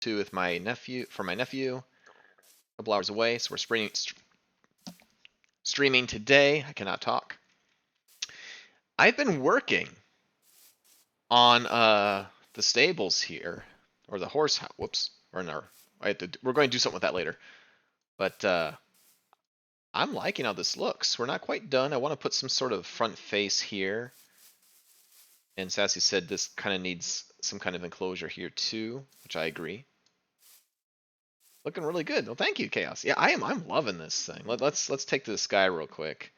with my nephew, a couple hours away, so we're streaming today. I cannot talk. I've been working on the stables here, or the horse house. Whoops, or no, we're going to do something with that later. But I'm liking how this looks. We're not quite done. I want to put some sort of front face here. And Sassy said this kind of needs some kind of enclosure here too, which I agree. Looking really good. Well, thank you, Chaos. Yeah, I'm loving this thing. Let's take to the sky real quick.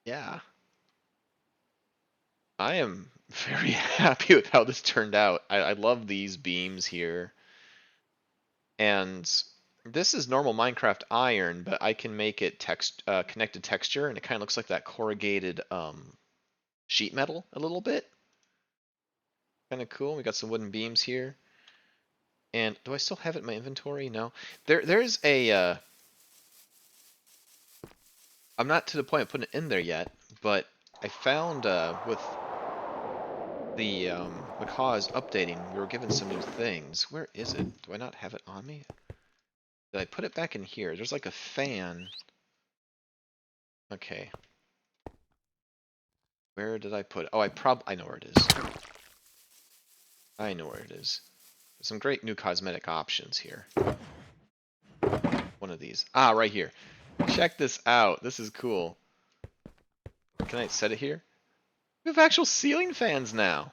Yeah. I am very happy with how this turned out. I love these beams here. And this is normal Minecraft iron, but I can make it connected texture, and it kind of looks like that corrugated sheet metal a little bit. Kind of cool. We got some wooden beams here. And do I still have it in my inventory? No. There's a I'm not to the point of putting it in there yet, but I found with the Macaw's updating, we were given some new things. Where is it? Do I not have it on me? Did I put it back in here? There's like a fan. Okay. Where did I put it? Oh, I know where it is. I know where it is. There's some great new cosmetic options here. One of these. Ah, right here. Check this out. This is cool. Can I set it here? We have actual ceiling fans now.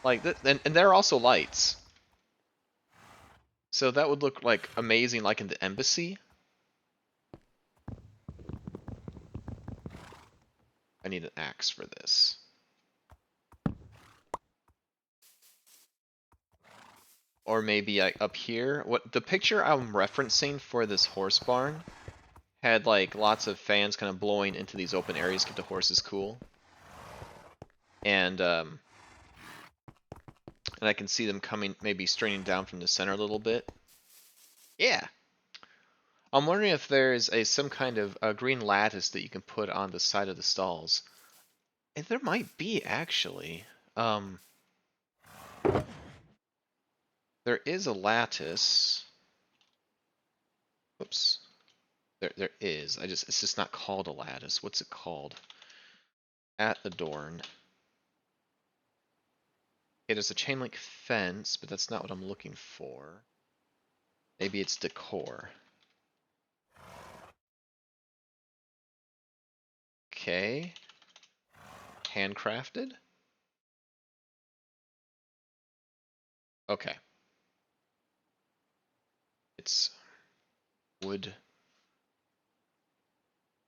Like, and they're also lights. So that would look like amazing, like in the embassy. I need an axe for this. Or maybe up here. What the picture I'm referencing for this horse barn had like lots of fans kind of blowing into these open areas, keep the horses cool. And I can see them coming, maybe straining down from the center a little bit. Yeah. I'm wondering if there's some kind of green lattice that you can put on the side of the stalls. And there might be, actually. There is a lattice. Whoops. There is. It's just not called a lattice. What's it called? At Adorn. Okay, there's a chain link fence, but that's not what I'm looking for. Maybe it's decor. Okay. Handcrafted? Okay. It's wood.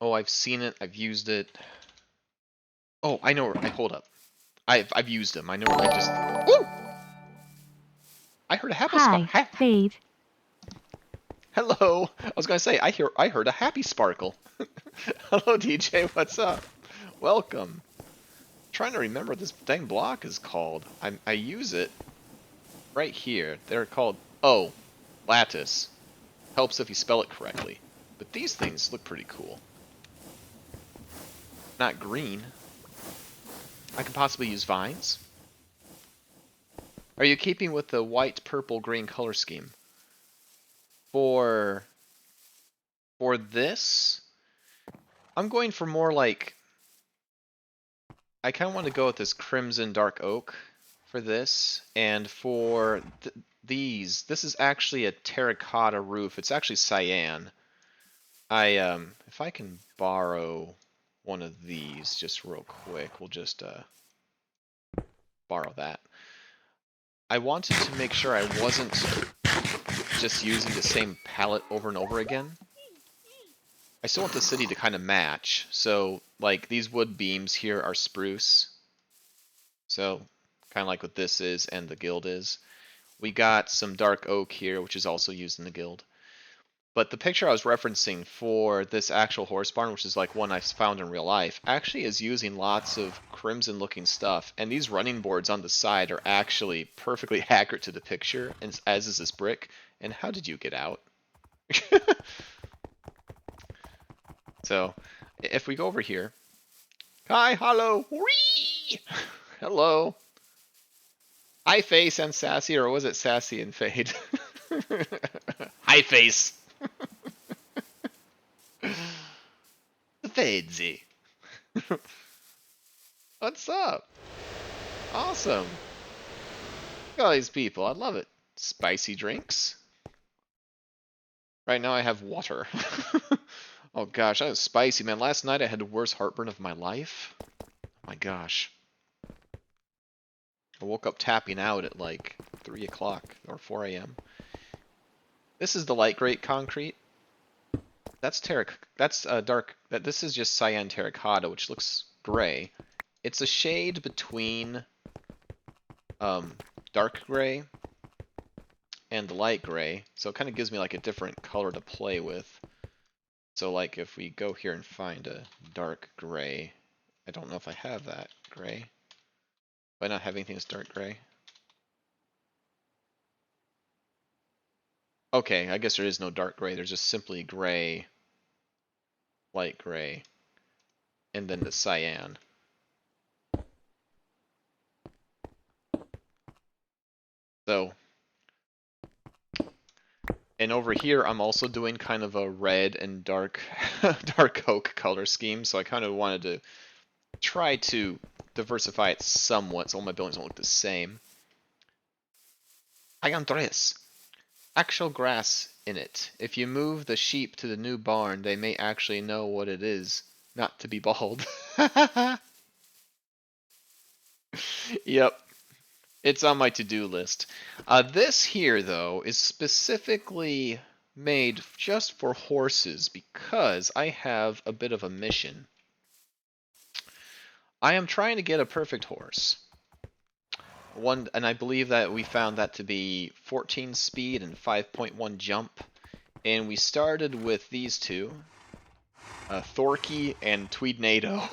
Oh, I've seen it. I've used it. Oh, I know. Hold up. I've used them. I know. I just. Woo! I heard a happy sparkle. Hi, Fade. Hello. I was gonna say I heard a happy sparkle. Hello, DJ. What's up? Welcome. I'm trying to remember what this dang block is called. I use it right here. They're called lattice. Helps if you spell it correctly. But these things look pretty cool. Not green. I could possibly use vines. Are you keeping with the white, purple, green color scheme? For this, I'm going for more like, I kind of want to go with this crimson dark oak for this, and for these, this is actually a terracotta roof. It's actually cyan. If I can borrow one of these just real quick, we'll just borrow that. I wanted to make sure I wasn't just using the same palette over and over again. I still want the city to kind of match. So, like, these wood beams here are spruce. So, kind of like what this is and the guild is. We got some dark oak here, which is also used in the guild. But the picture I was referencing for this actual horse barn, which is like one I found in real life, actually is using lots of crimson looking stuff. And these running boards on the side are actually perfectly accurate to the picture, and as is this brick. And how did you get out? So, if we go over here. Hi, hello. Whee! Hello. Hi face and Sassy, or was it Sassy and Fade? Hi face. Fadesy. What's up? Awesome. Look at all these people. I love it. Spicy drinks. Right now I have water. Oh gosh, that was spicy, man. Last night I had the worst heartburn of my life. Oh my gosh. I woke up tapping out at like 3 o'clock or 4 a.m. This is the light gray concrete. That's dark. This is just cyan terracotta, which looks gray. It's a shade between dark gray and light gray, so it kind of gives me like a different color to play with. So like if we go here and find a dark gray, I don't know if I have that gray. Do I not have anything that's dark gray? Okay, I guess there is no dark gray. There's just simply gray, light gray, and then the cyan. So, and over here I'm also doing kind of a red and dark dark oak color scheme, so I kind of wanted to try to diversify it somewhat so all my buildings don't look the same. Hi Andreas. Actual grass in it. If you move the sheep to the new barn, they may actually know what it is not to be bald. Yep. It's on my to-do list. This here, though, is specifically made just for horses because I have a bit of a mission. I am trying to get a perfect horse. And I believe that we found that to be 14 speed and 5.1 jump. And we started with these two, Thorky and Tweednado.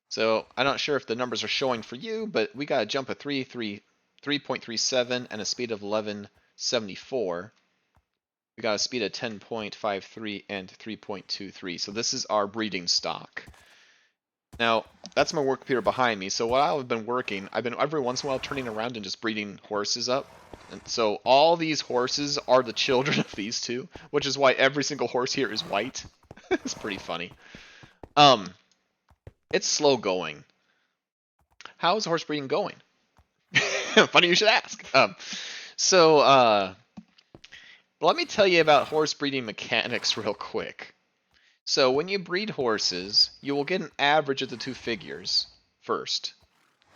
So I'm not sure if the numbers are showing for you, but we got a jump of 3.37 and a speed of 11.74. We got a speed of 10.53 and 3.23. So this is our breeding stock. Now, that's my work computer behind me. So while I've been working, I've been every once in a while turning around and just breeding horses up. And so all these horses are the children of these two, which is why every single horse here is white. It's pretty funny. It's slow going. How is horse breeding going? Funny you should ask. Let me tell you about horse breeding mechanics real quick. So when you breed horses, you will get an average of the two figures first.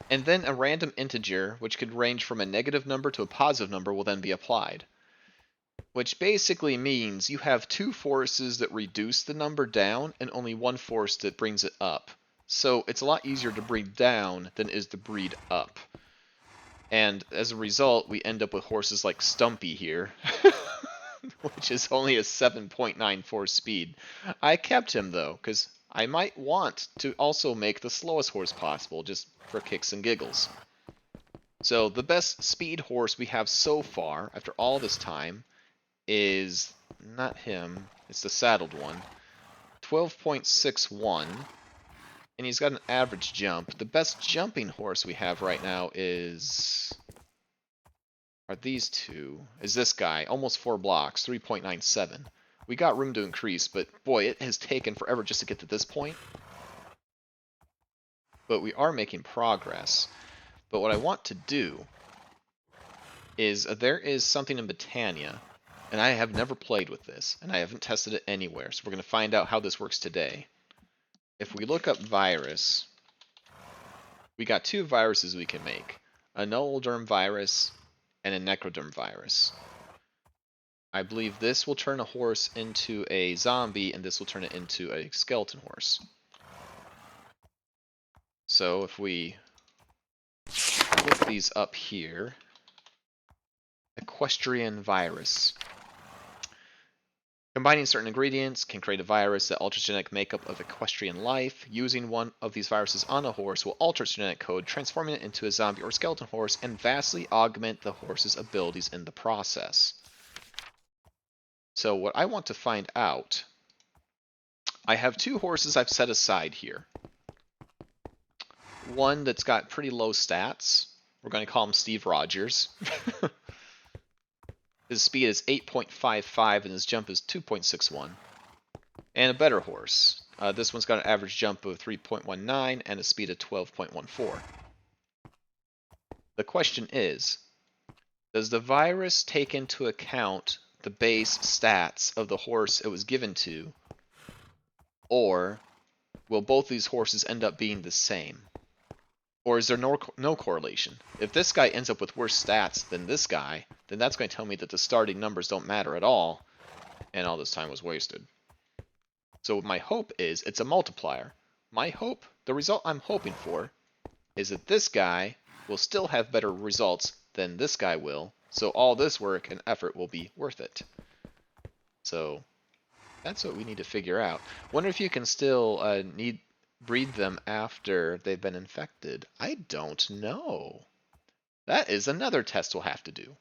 And then a random integer, which could range from a negative number to a positive number, will then be applied. Which basically means you have two forces that reduce the number down and only one force that brings it up. So it's a lot easier to breed down than it is to breed up. And as a result, we end up with horses like Stumpy here, which is only a 7.94 speed. I kept him though, because I might want to also make the slowest horse possible, just for kicks and giggles. So the best speed horse we have so far, after all this time, is not him, it's the saddled one. 12.61. And he's got an average jump. The best jumping horse we have right now are these two. Is this guy, almost 4 blocks, 3.97. We got room to increase, but boy, it has taken forever just to get to this point. But we are making progress. But what I want to do is, there is something in Botania, and I have never played with this, and I haven't tested it anywhere, so we're going to find out how this works today. If we look up virus, we got two viruses we can make. A null-derm virus and a necroderm virus. I believe this will turn a horse into a zombie, and this will turn it into a skeleton horse. So if we look these up here, equestrian virus. Combining certain ingredients can create a virus that alters genetic makeup of equestrian life. Using one of these viruses on a horse will alter its genetic code, transforming it into a zombie or skeleton horse, and vastly augment the horse's abilities in the process. So what I want to find out, I have two horses I've set aside here. One that's got pretty low stats, We're going to call him Steve Rogers. His speed is 8.55 and his jump is 2.61. And a better horse. This one's got an average jump of 3.19 and a speed of 12.14. The question is, does the virus take into account the base stats of the horse it was given to, or will both these horses end up being the same? Or is there no correlation? If this guy ends up with worse stats than this guy, then that's going to tell me that the starting numbers don't matter at all, and all this time was wasted. So my hope is it's a multiplier. My hope, the result I'm hoping for, is that this guy will still have better results than this guy will, so all this work and effort will be worth it. So that's what we need to figure out. Wonder if you can still breed them after they've been infected. I don't know. That is another test we'll have to do.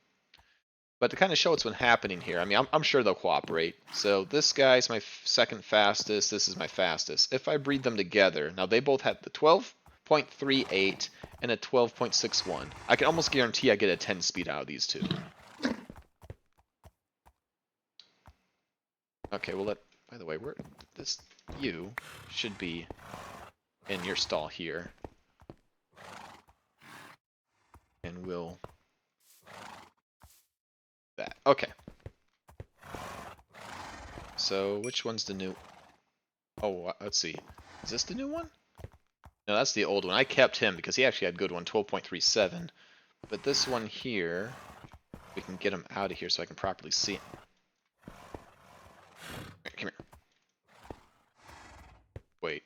But to kind of show what's been happening here, I mean, I'm sure they'll cooperate. So this guy's my second fastest, this is my fastest. If I breed them together, now they both have the 12.38 and a 12.61. I can almost guarantee I get a 10 speed out of these two. Okay, well, by the way, you should be in your stall here. And we'll... that. Okay. So, which one's the new... oh, let's see. Is this the new one? No, that's the old one. I kept him because he actually had a good one, 12.37. But this one here, we can get him out of here so I can properly see him. Come here. Wait.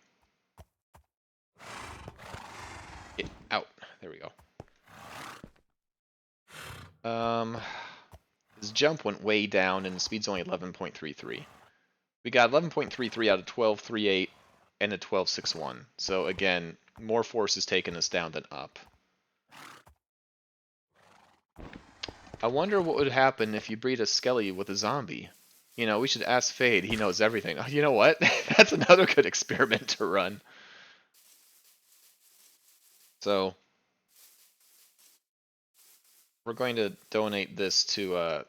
Get out. There we go. His jump went way down and the speed's only 11.33. We got 11.33 out of 12.38 and a 12.61. So again, more force is taking us down than up. I wonder what would happen if you breed a Skelly with a zombie. You know, we should ask Fade. He knows everything. Oh, you know what? That's another good experiment to run. So, we're going to donate this to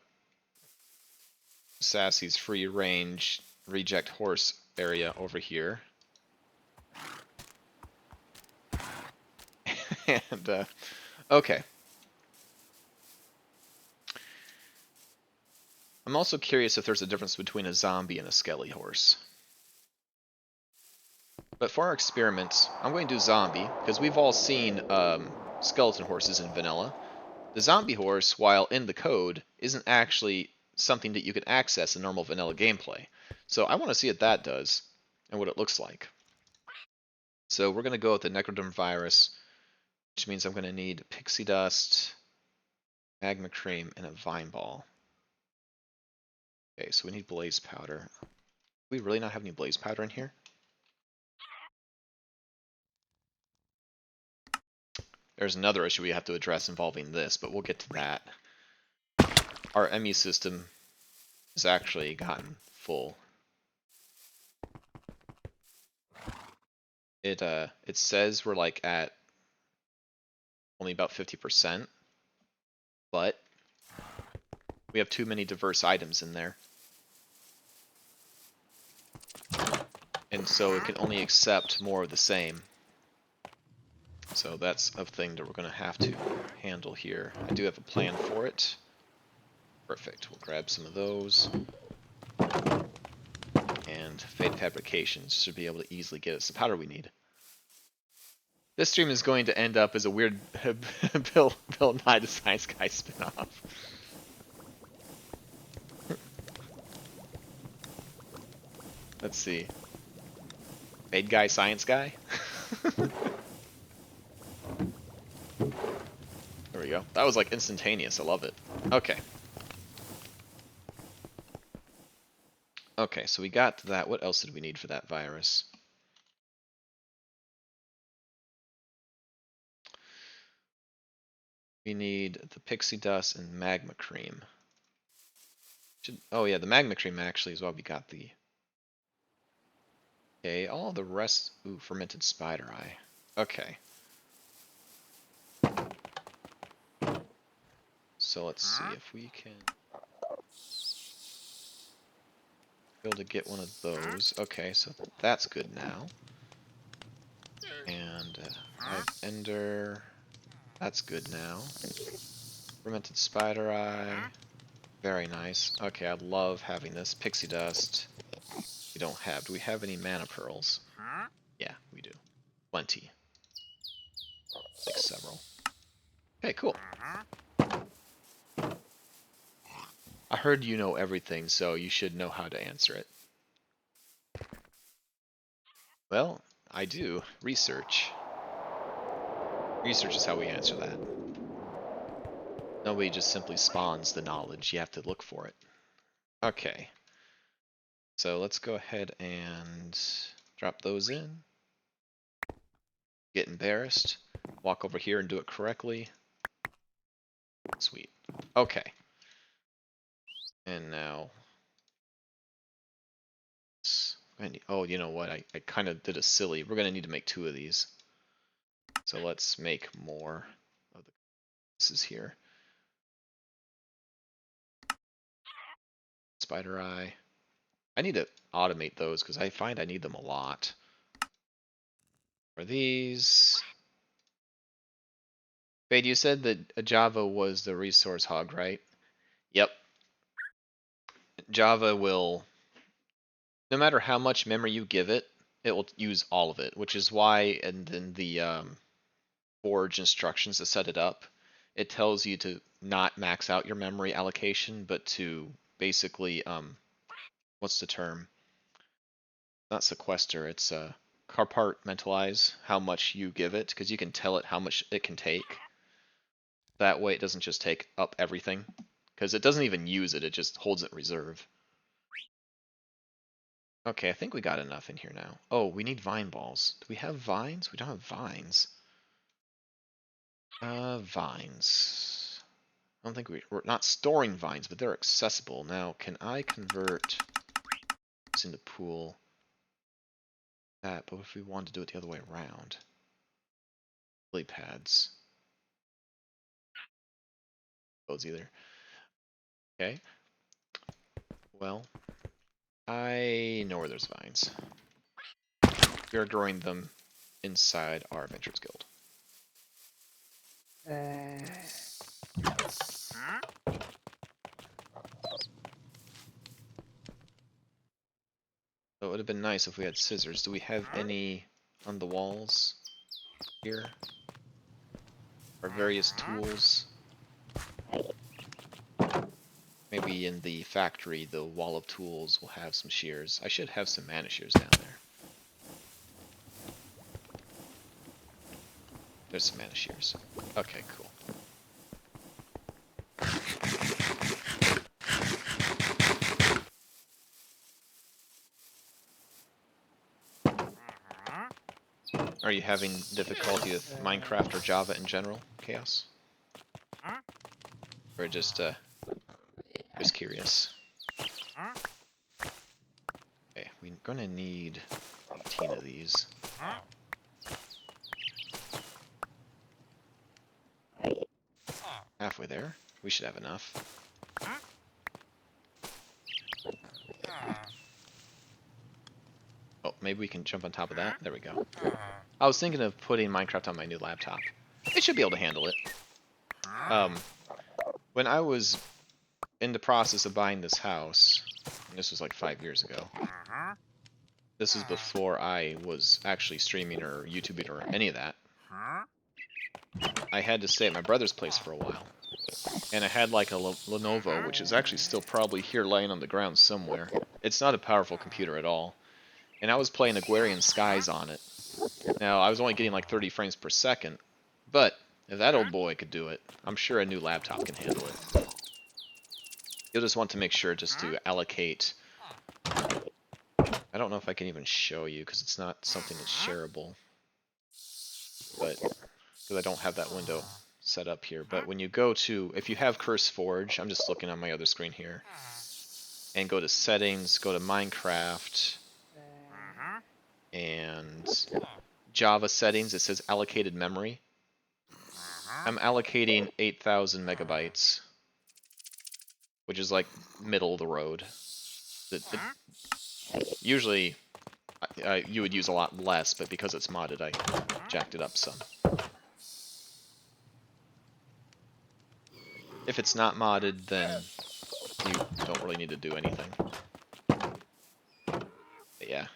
Sassy's free range reject horse area over here. And, okay. I'm also curious if there's a difference between a zombie and a Skelly horse. But for our experiments, I'm going to do zombie, because we've all seen skeleton horses in vanilla. The zombie horse, while in the code, isn't actually something that you can access in normal vanilla gameplay. So I want to see what that does, and what it looks like. So we're going to go with the Necroderm virus, which means I'm going to need pixie dust, magma cream, and a vine ball. Okay, so we need blaze powder. Do we really not have any blaze powder in here? There's another issue we have to address involving this, but we'll get to that. Our ME system has actually gotten full. It says we're like at only about 50%, but we have too many diverse items in there. And so it can only accept more of the same. So that's a thing that we're going to have to handle here. I do have a plan for it. Perfect. We'll grab some of those. And Fade Fabrications should be able to easily get us the powder we need. This stream is going to end up as a weird Bill Nye the Science Guy spinoff. Let's see. Fade Guy, Science Guy? There we go. That was like instantaneous. I love it. Okay. Okay, so we got that. What else did we need for that virus? We need the pixie dust and magma cream. Oh yeah, the magma cream actually is what we got the... Okay, all the rest... Ooh, fermented spider eye. Okay. So let's see if we can be able to get one of those. Okay, so that's good now. And I have Ender. That's good now. Fermented Spider Eye. Very nice. Okay, I love having this. Pixie Dust. We don't have. Do we have any mana pearls? Yeah, we do. Plenty. Like several. Okay, cool. I heard you know everything, so you should know how to answer it. Well, I do. Research. Research is how we answer that. Nobody just simply spawns the knowledge. You have to look for it. Okay. So let's go ahead and drop those in. Get embarrassed. Walk over here and do it correctly. Sweet. Okay. And now... Oh, you know what? I kind of did a silly. We're going to need to make 2 of these. So let's make more of the pieces here. Spider Eye. I need to automate those because I find I need them a lot. For these... Fade, you said that Java was the resource hog, right? Yep. Java will... No matter how much memory you give it, it will use all of it, which is why and then the Forge instructions to set it up, it tells you to not max out your memory allocation, but to basically, what's the term? Not sequester, it's compartmentalize how much you give it, because you can tell it how much it can take. That way it doesn't just take up everything, because it doesn't even use it, it just holds it in reserve. Okay, I think we got enough in here now. Oh, we need vine balls. Do we have vines? We don't have vines. Vines. I don't think we're not storing vines, but they're accessible. Now, can I convert this into pool? That, but if we want to do it the other way around. Lily pads. Those either. Okay. Well, I know where there's vines. We are growing them inside our Adventurers Guild. So it would have been nice if we had scissors. Do we have any on the walls here? Our various tools? Maybe in the factory, the wall of tools will have some shears. I should have some mana shears down there. There's some mana shears. Okay, cool. Are you having difficulty with Minecraft or Java in general, Chaos? Or just curious? Okay, we're gonna need 18 of these. Halfway there. We should have enough. Oh, maybe we can jump on top of that. There we go. I was thinking of putting Minecraft on my new laptop. It should be able to handle it. When I was in the process of buying this house, and this was like 5 years ago. This is before I was actually streaming or YouTubing or any of that. I had to stay at my brother's place for a while. And I had like a Lenovo, which is actually still probably here laying on the ground somewhere. It's not a powerful computer at all. And I was playing Agrarian Skies on it. Now, I was only getting like 30 frames per second, but if that old boy could do it, I'm sure a new laptop can handle it. You'll just want to make sure just to allocate... I don't know if I can even show you, because it's not something that's shareable. But, because I don't have that window set up here. But when you go to, if you have Curse Forge, I'm just looking on my other screen here, and go to Settings, go to Minecraft, and Java Settings, it says Allocated Memory. I'm allocating 8,000 megabytes which is like middle of the road. Usually you would use a lot less, but because it's modded, I jacked it up some. If it's not modded, then you don't really need to do anything. But yeah,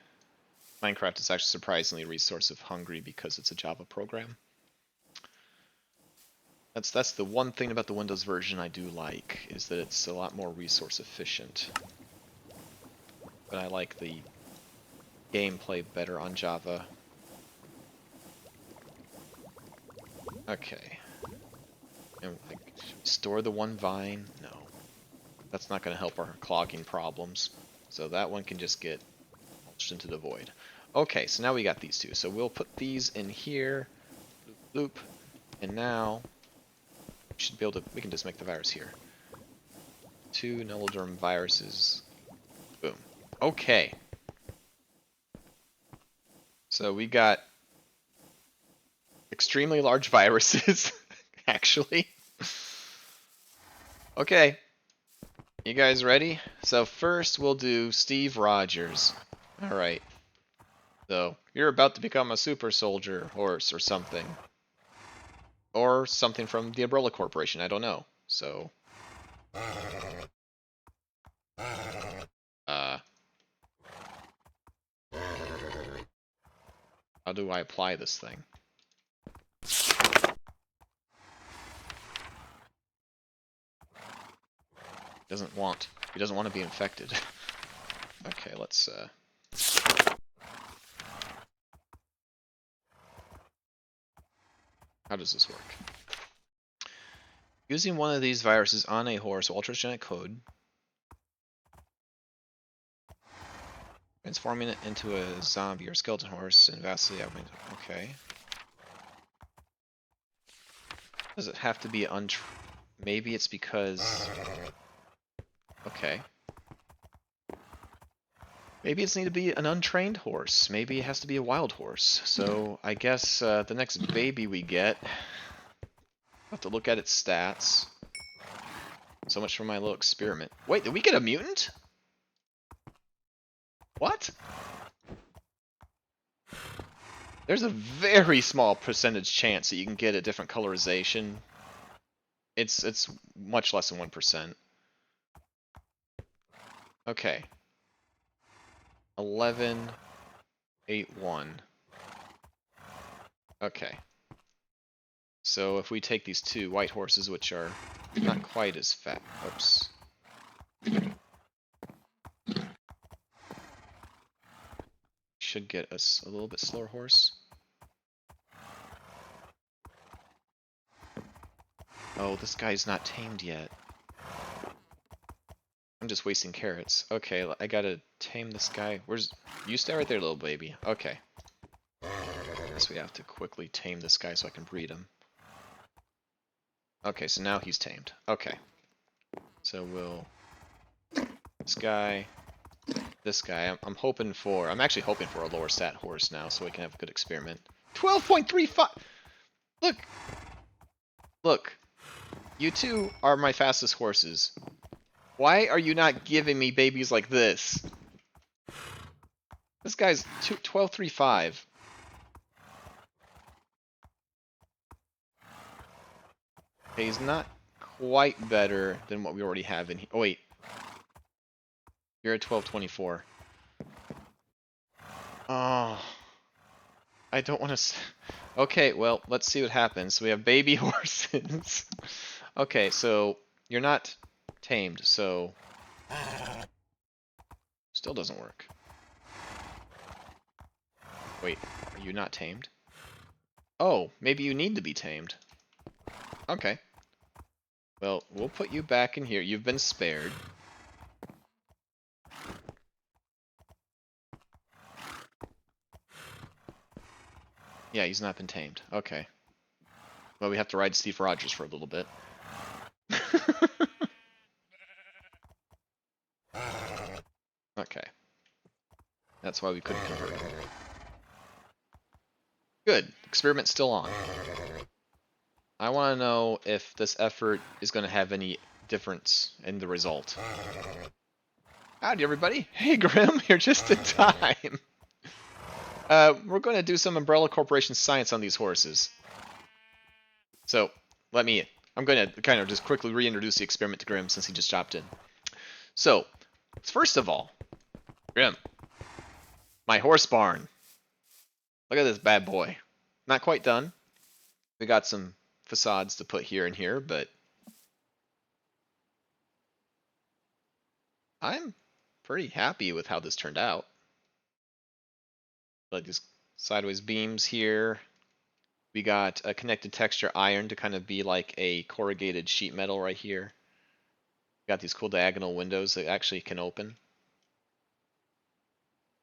Minecraft is actually surprisingly resource hungry because it's a Java program. That's the one thing about the Windows version I do like, is that it's a lot more resource efficient. But I like the gameplay better on Java. Okay. And store the one vine? No. That's not going to help our clogging problems. So that one can just get mulched into the void. Okay, so now we got these two. So we'll put these in here. Loop. And now we should be able to, we can just make the virus here. 2 Nullderm viruses. Boom. Okay. So we got extremely large viruses, actually. Okay. You guys ready? So first we'll do Steve Rogers. Alright. So, you're about to become a super soldier horse or something. Or something from the Umbrella Corporation, I don't know. So... how do I apply this thing? He doesn't want to be infected. Okay, let's how does this work? Using one of these viruses on a horse will alter its genetic code, transforming it into a zombie or skeleton horse and vastly augmented. Okay. Does it have to be maybe it's because... Okay. Maybe it's need to be an untrained horse. Maybe it has to be a wild horse. So I guess the next baby we get, I'll have to look at its stats. So much for my little experiment. Wait, did we get a mutant? What? There's a very small percentage chance that you can get a different colorization. It's much less than 1%. Okay. 11, 8, 1. Okay. So if we take these two white horses, which are not quite as fat. Oops. Should get us a little bit slower horse. Oh, this guy's not tamed yet. I'm just wasting carrots. Okay, I gotta tame this guy. You stay right there, little baby. Okay. Guess we have to quickly tame this guy so I can breed him. Okay, so now he's tamed. Okay. So we'll... This guy... I'm actually hoping for a lower stat horse now so we can have a good experiment. 12.35! Look! Look. You two are my fastest horses. Why are you not giving me babies like this? This guy's 12.35. Okay, he's not quite better than what we already have in here. Oh, wait. You're at 12.24. Oh. I don't want to... Okay, well, let's see what happens. So we have baby horses. Okay, so you're not tamed, so... Still doesn't work. Wait, are you not tamed? Oh, maybe you need to be tamed. Okay. Well, we'll put you back in here. You've been spared. Yeah, he's not been tamed. Okay. Well, we have to ride Steve Rogers for a little bit. Okay. That's why we couldn't convert him. Good. Experiment's still on. I want to know if this effort is going to have any difference in the result. Howdy, everybody. Hey, Grim, you're just in time. We're going to do some Umbrella Corporation science on these horses. So, I'm going to kind of just quickly reintroduce the experiment to Grim since he just chopped in. So, first of all, Grim, my horse barn. Look at this bad boy. Not quite done. We got some facades to put here and here, but I'm pretty happy with how this turned out. Like these sideways beams here. We got a connected texture iron to kind of be like a corrugated sheet metal right here. Got these cool diagonal windows that actually can open.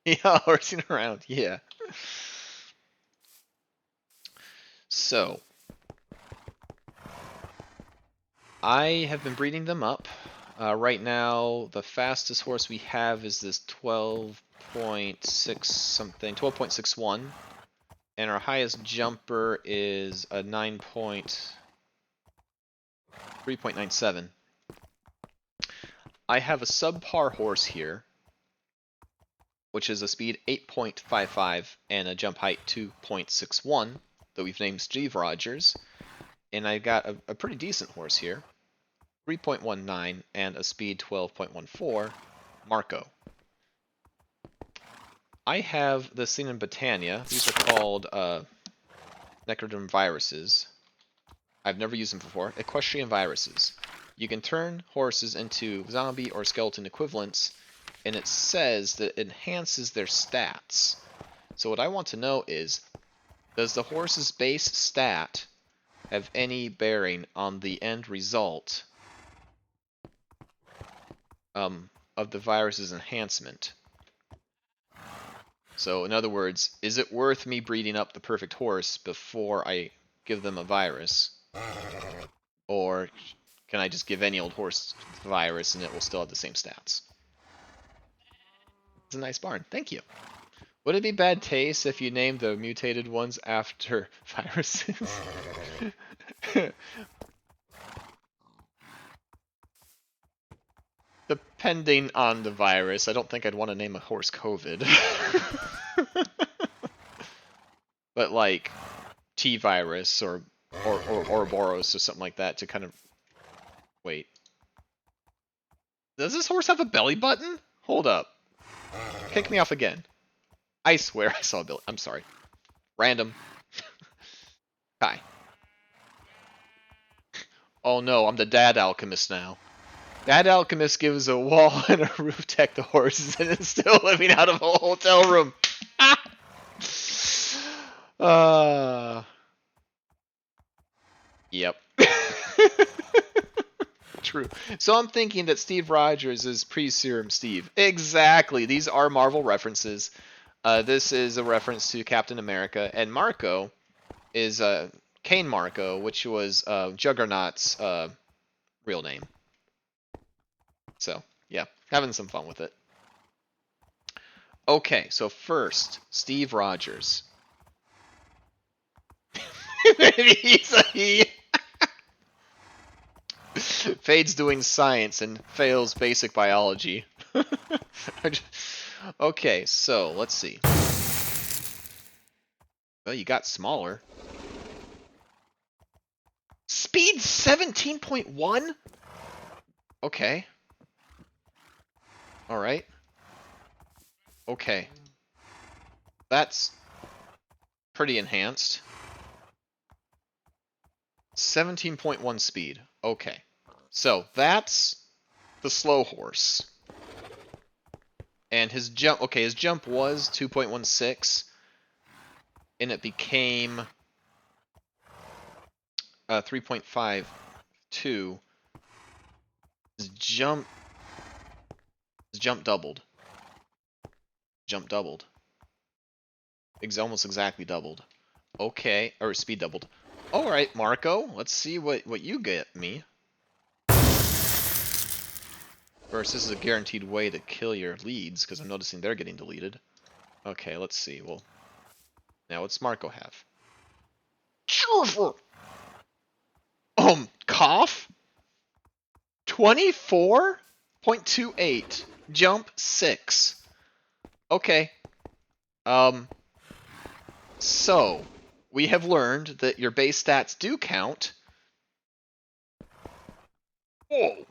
Yeah, horsing around, yeah. So, I have been breeding them up. Right now, the fastest horse we have is this 12.6 something, 12.61. And our highest jumper is a 3.97. I have a subpar horse here, which is a speed 8.55 and a jump height 2.61 that we've named Steve Rogers. And I got a pretty decent horse here, 3.19 and a speed 12.14, Marco. I have the scene in Botania. These are called Necrodome viruses. I've never used them before. Equestrian viruses. You can turn horses into zombie or skeleton equivalents, and it says that it enhances their stats. So what I want to know is, does the horse's base stat have any bearing on the end result of the virus's enhancement? So in other words, is it worth me breeding up the perfect horse before I give them a virus? Or can I just give any old horse the virus and it will still have the same stats? It's a nice barn. Thank you. Would it be bad taste if you named the mutated ones after viruses? Depending on the virus, I don't think I'd want to name a horse COVID. But like T-virus or Ouroboros or something like that to kind of... Wait. Does this horse have a belly button? Hold up. Kick me off again. I swear I saw a belly... I'm sorry. Random. Hi. Oh no, I'm the dad alchemist now. Dad alchemist gives a wall and a roof deck to horses and is still living out of a hotel room. Yep. True. So I'm thinking that Steve Rogers is pre-serum Steve. Exactly. These are Marvel references. This is a reference to Captain America, and Marco is Kane Marco, which was Juggernaut's real name. So, yeah, having some fun with it. Okay, so first, Steve Rogers. Maybe he's a he. Fade's doing science and fails basic biology. Okay, so let's see. Well, you got smaller. Speed 17.1? Okay. Alright. Okay. That's pretty enhanced. 17.1 speed. Okay. So that's the slow horse. And his jump, okay, his jump was 2.16 and it became 3.52. His jump doubled. Jump doubled. Almost exactly doubled. Okay, or speed doubled. Alright, Marco, let's see what you get me. First, this is a guaranteed way to kill your leads, because I'm noticing they're getting deleted. Okay, let's see. Well, now what's Marco have? Cough? 24.28. Jump 6. Okay. So, we have learned that your base stats do count. Whoa.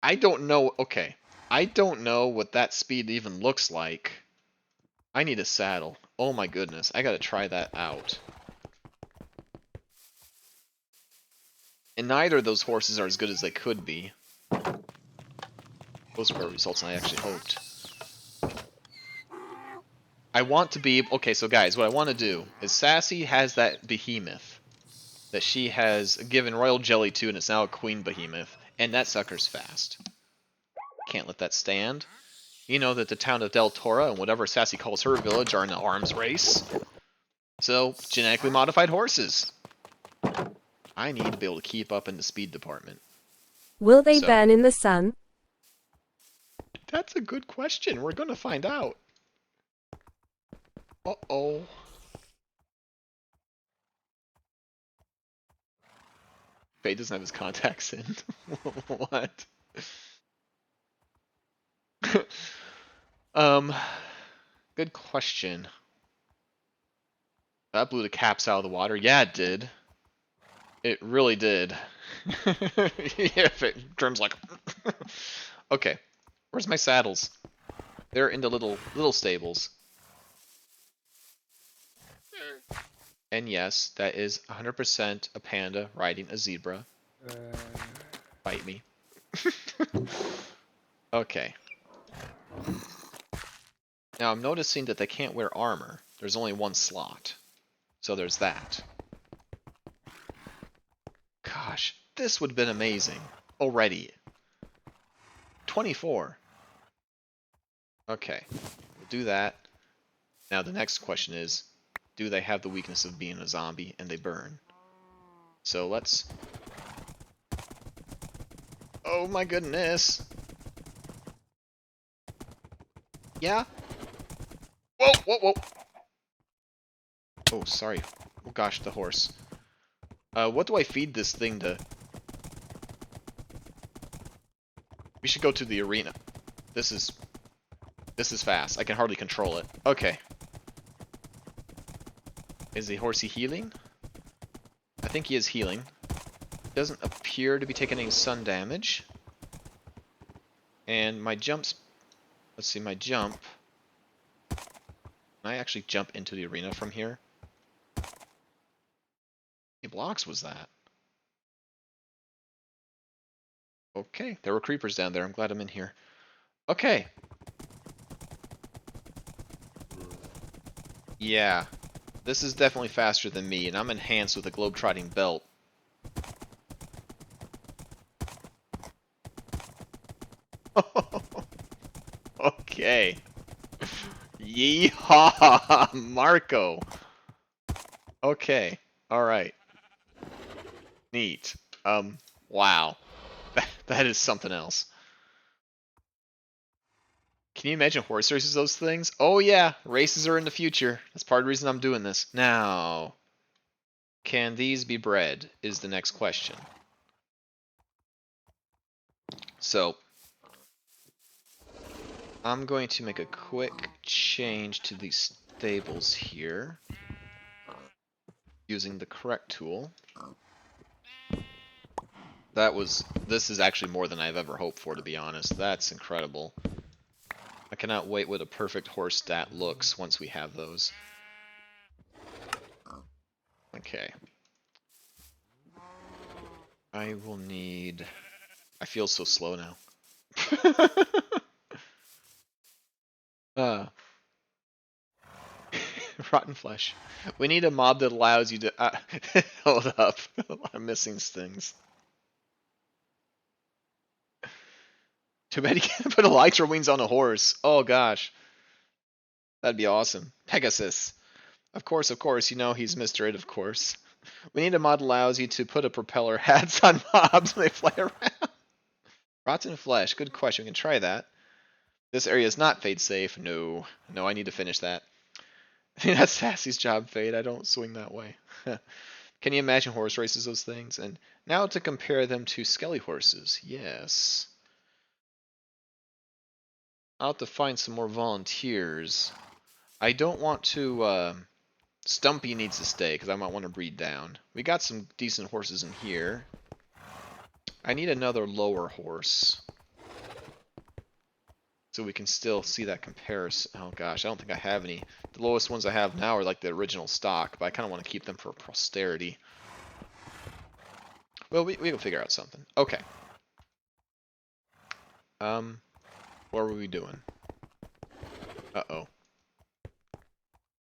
I don't know. Okay. I don't know what that speed even looks like. I need a saddle. Oh my goodness. I gotta try that out. And neither of those horses are as good as they could be. Those were results I actually hoped. I want to be... Okay, so guys, what I want to do is Sassy has that behemoth that she has given royal jelly to, and it's now a queen behemoth. And that sucker's fast. Can't let that stand. You know that the town of Del Tora and whatever Sassy calls her village are in an arms race. So, genetically modified horses. I need to be able to keep up in the speed department. Will they burn in the sun? That's a good question. We're going to find out. Uh-oh. Fade doesn't have his contacts in. What? Good question. That blew the caps out of the water. Yeah, it did. It really did. Yeah, Grim's like... Okay. Where's my saddles? They're in the little stables. And yes, that is 100% a panda riding a zebra. Bite me. Okay. Now I'm noticing that they can't wear armor. There's only one slot. So there's that. Gosh, this would have been amazing. Already. 24. Okay. We'll do that. Now the next question is, do they have the weakness of being a zombie and they burn? So let's... Oh my goodness! Yeah? Whoa, whoa, whoa! Oh, sorry. Oh gosh, the horse. What do I feed this thing to... We should go to the arena. This is fast. I can hardly control it. Okay. Is the horsey healing? I think he is healing. Doesn't appear to be taking any sun damage. And my jumps... Let's see, my jump... Can I actually jump into the arena from here? How many blocks was that? Okay, there were creepers down there. I'm glad I'm in here. Okay. Yeah. This is definitely faster than me, and I'm enhanced with a globe-trotting belt. Okay. Yeehaw, Marco. Okay. Alright. Neat. Wow. That is something else. Can you imagine horse races, those things? Oh yeah, races are in the future. That's part of the reason I'm doing this. Now, can these be bred is the next question. So, I'm going to make a quick change to these stables here using the correct tool. This is actually more than I've ever hoped for, to be honest. That's incredible. I cannot wait what a perfect horse stat looks once we have those. Okay. I will need... I feel so slow now. Rotten flesh. We need a mob that allows you to... hold up. I'm missing things. Too bad you can't put elytra wings on a horse. Oh gosh. That'd be awesome. Pegasus. Of course, you know he's Mr. It, of course. We need a mod that allows you to put a propeller hats on mobs when they fly around. Rotten flesh. Good question. We can try that. This area is not Fade safe. No. No, I need to finish that. I think that's Sassy's job, Fade. I don't swing that way. Can you imagine horse races, those things? And now to compare them to skelly horses. Yes. I'll have to find some more volunteers. I don't want to... Stumpy needs to stay, because I might want to breed down. We got some decent horses in here. I need another lower horse. So we can still see that comparison. Oh gosh, I don't think I have any. The lowest ones I have now are like the original stock, but I kind of want to keep them for posterity. Well, we can figure out something. Okay. What were we doing? Uh-oh.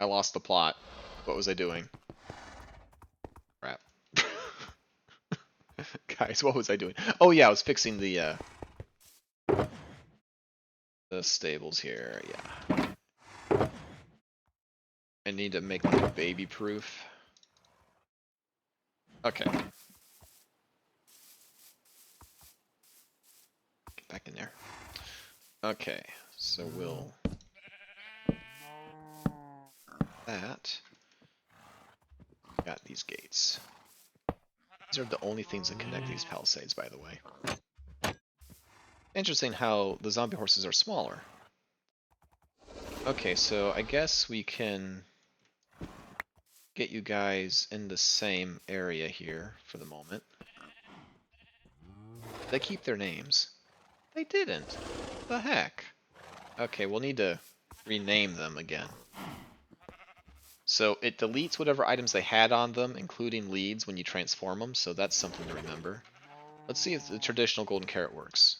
I lost the plot. What was I doing? Crap. Guys, what was I doing? Oh yeah, I was fixing the stables here, yeah. I need to make them baby-proof. Okay. Get back in there. Okay, so we'll... that. Got these gates. These are the only things that connect these palisades, by the way. Interesting how the zombie horses are smaller. Okay, so I guess we can get you guys in the same area here for the moment. They keep their names. They didn't. The heck? Okay, we'll need to rename them again. So it deletes whatever items they had on them, including leads, when you transform them, so that's something to remember. Let's see if the traditional golden carrot works.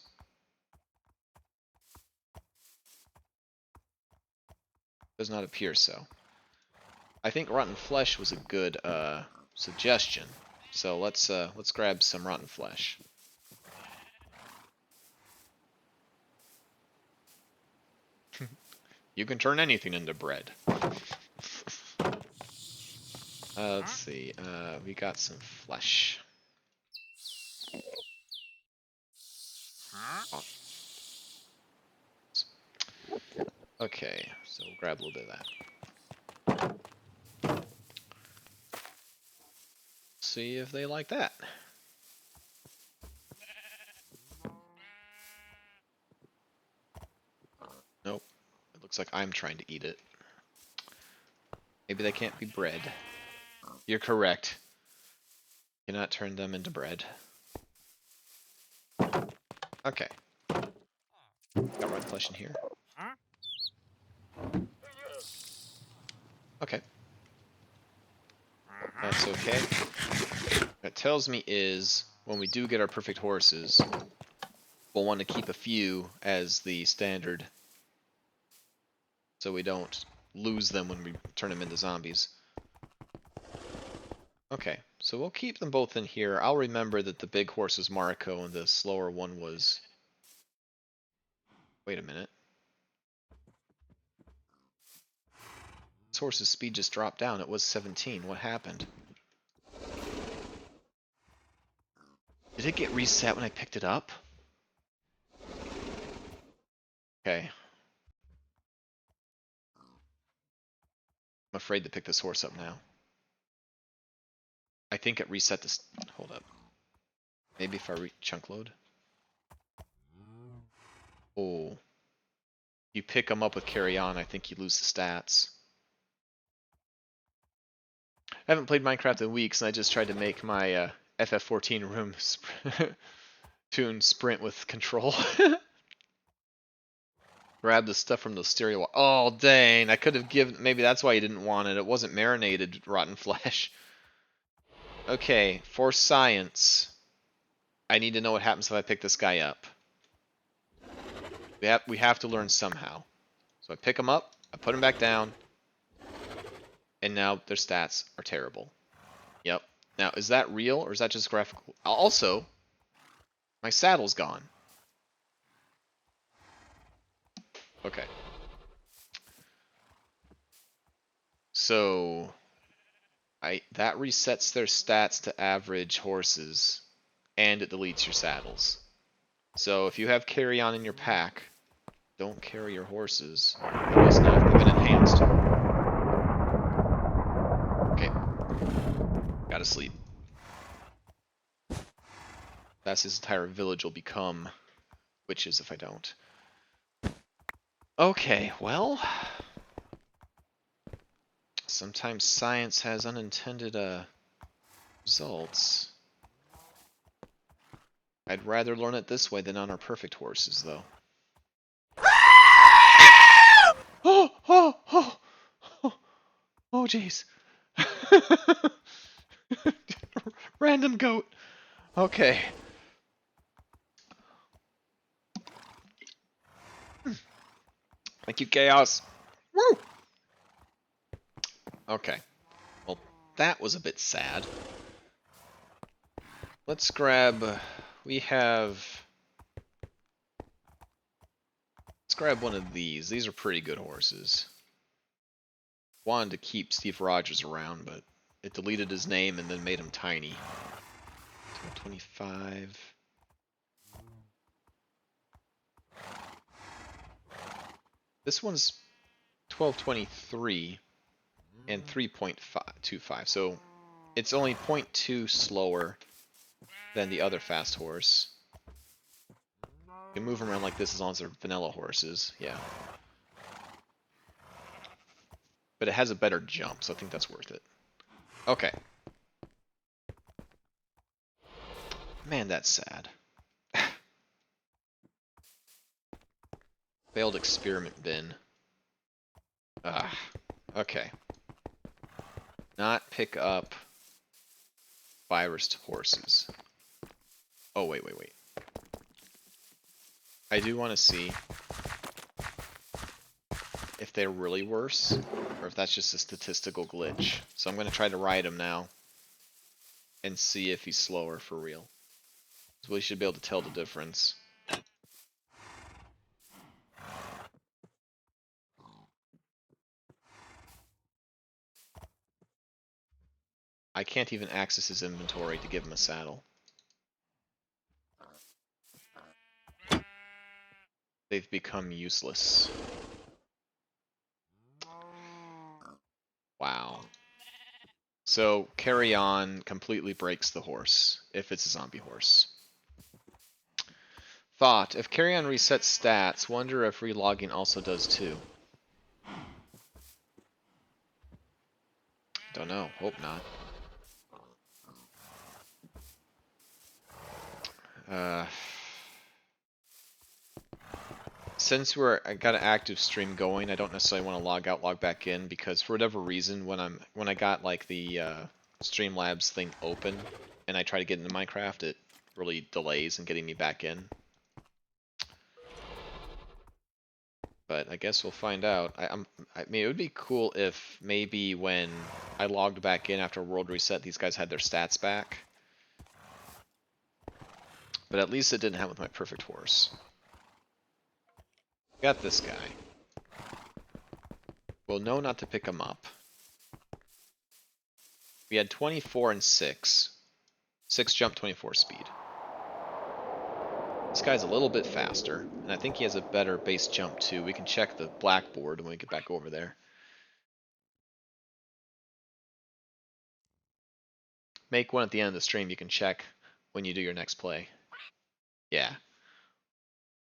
Does not appear so. I think rotten flesh was a good suggestion. So let's grab some rotten flesh. You can turn anything into bread. Let's see. We got some flesh. Oh. Okay, so we'll grab a little bit of that. See if they like that. Nope. It looks like I'm trying to eat it. Maybe they can't be bread. You're correct. You cannot turn them into bread. Okay. Got red flesh in here. Okay. That's okay. What it tells me is, when we do get our perfect horses, we'll want to keep a few as the standard, so we don't lose them when we turn them into zombies. Okay, so we'll keep them both in here. I'll remember that the big horse was Mariko and the slower one was... Wait a minute. This horse's speed just dropped down. It was 17. What happened? Did it get reset when I picked it up? Okay. I'm afraid to pick this horse up now. I think it reset this... Hold up. Maybe if I chunk load? Oh. You pick them up with carry on, I think you lose the stats. I haven't played Minecraft in weeks, and I just tried to make my FF14 room tune sprint with control. Grab the stuff from the stereo. Oh, dang. I could have given... Maybe that's why you didn't want it. It wasn't marinated rotten flesh. Okay, for science, I need to know what happens if I pick this guy up. We have to learn somehow. So I pick him up, I put him back down, and now their stats are terrible. Yep. Now, is that real, or is that just graphical? Also, my saddle's gone. Okay. So... that resets their stats to average horses, and it deletes your saddles. So if you have carry on in your pack, don't carry your horses. At least not if they've been enhanced. Okay. out of sleep. That's his entire village will become witches if I don't. Okay, well... sometimes science has unintended results. I'd rather learn it this way than on our perfect horses, though. Oh, oh, oh, oh, oh, jeez. Random goat. Okay. Thank you, Chaos. Woo! Okay. Well, that was a bit sad. Let's grab... we have... let's grab one of these. These are pretty good horses. Wanted to keep Steve Rogers around, but it deleted his name and then made him tiny. 25. This one's 1223 and 3.25, so it's only 0.2 slower than the other fast horse. You can move them around like this as long as they're vanilla horses, yeah. But it has a better jump, so I think that's worth it. Okay. Man, that's sad. Failed experiment bin. Ah, okay. Not pick up virused horses. Oh, wait. I do want to see if they're really worse, or if that's just a statistical glitch. So I'm going to try to ride him now, and see if he's slower for real. So we should be able to tell the difference. I can't even access his inventory to give him a saddle. They've become useless. Wow. So, carry on completely breaks the horse, if it's a zombie horse. Thought, if carry on resets stats, wonder if relogging also does too. Don't know, hope not. Since I got an active stream going, I don't necessarily want to log out, log back in, because for whatever reason, when I got like the Streamlabs thing open and I try to get into Minecraft, it really delays in getting me back in. But I guess we'll find out. I mean, it would be cool if maybe when I logged back in after World Reset, these guys had their stats back. But at least it didn't happen with my perfect horse. Got this guy. We'll know not to pick him up. We had 24 and 6. 6 jump, 24 speed. This guy's a little bit faster, and I think he has a better base jump too. We can check the blackboard when we get back over there. Make one at the end of the stream you can check when you do your next play. Yeah.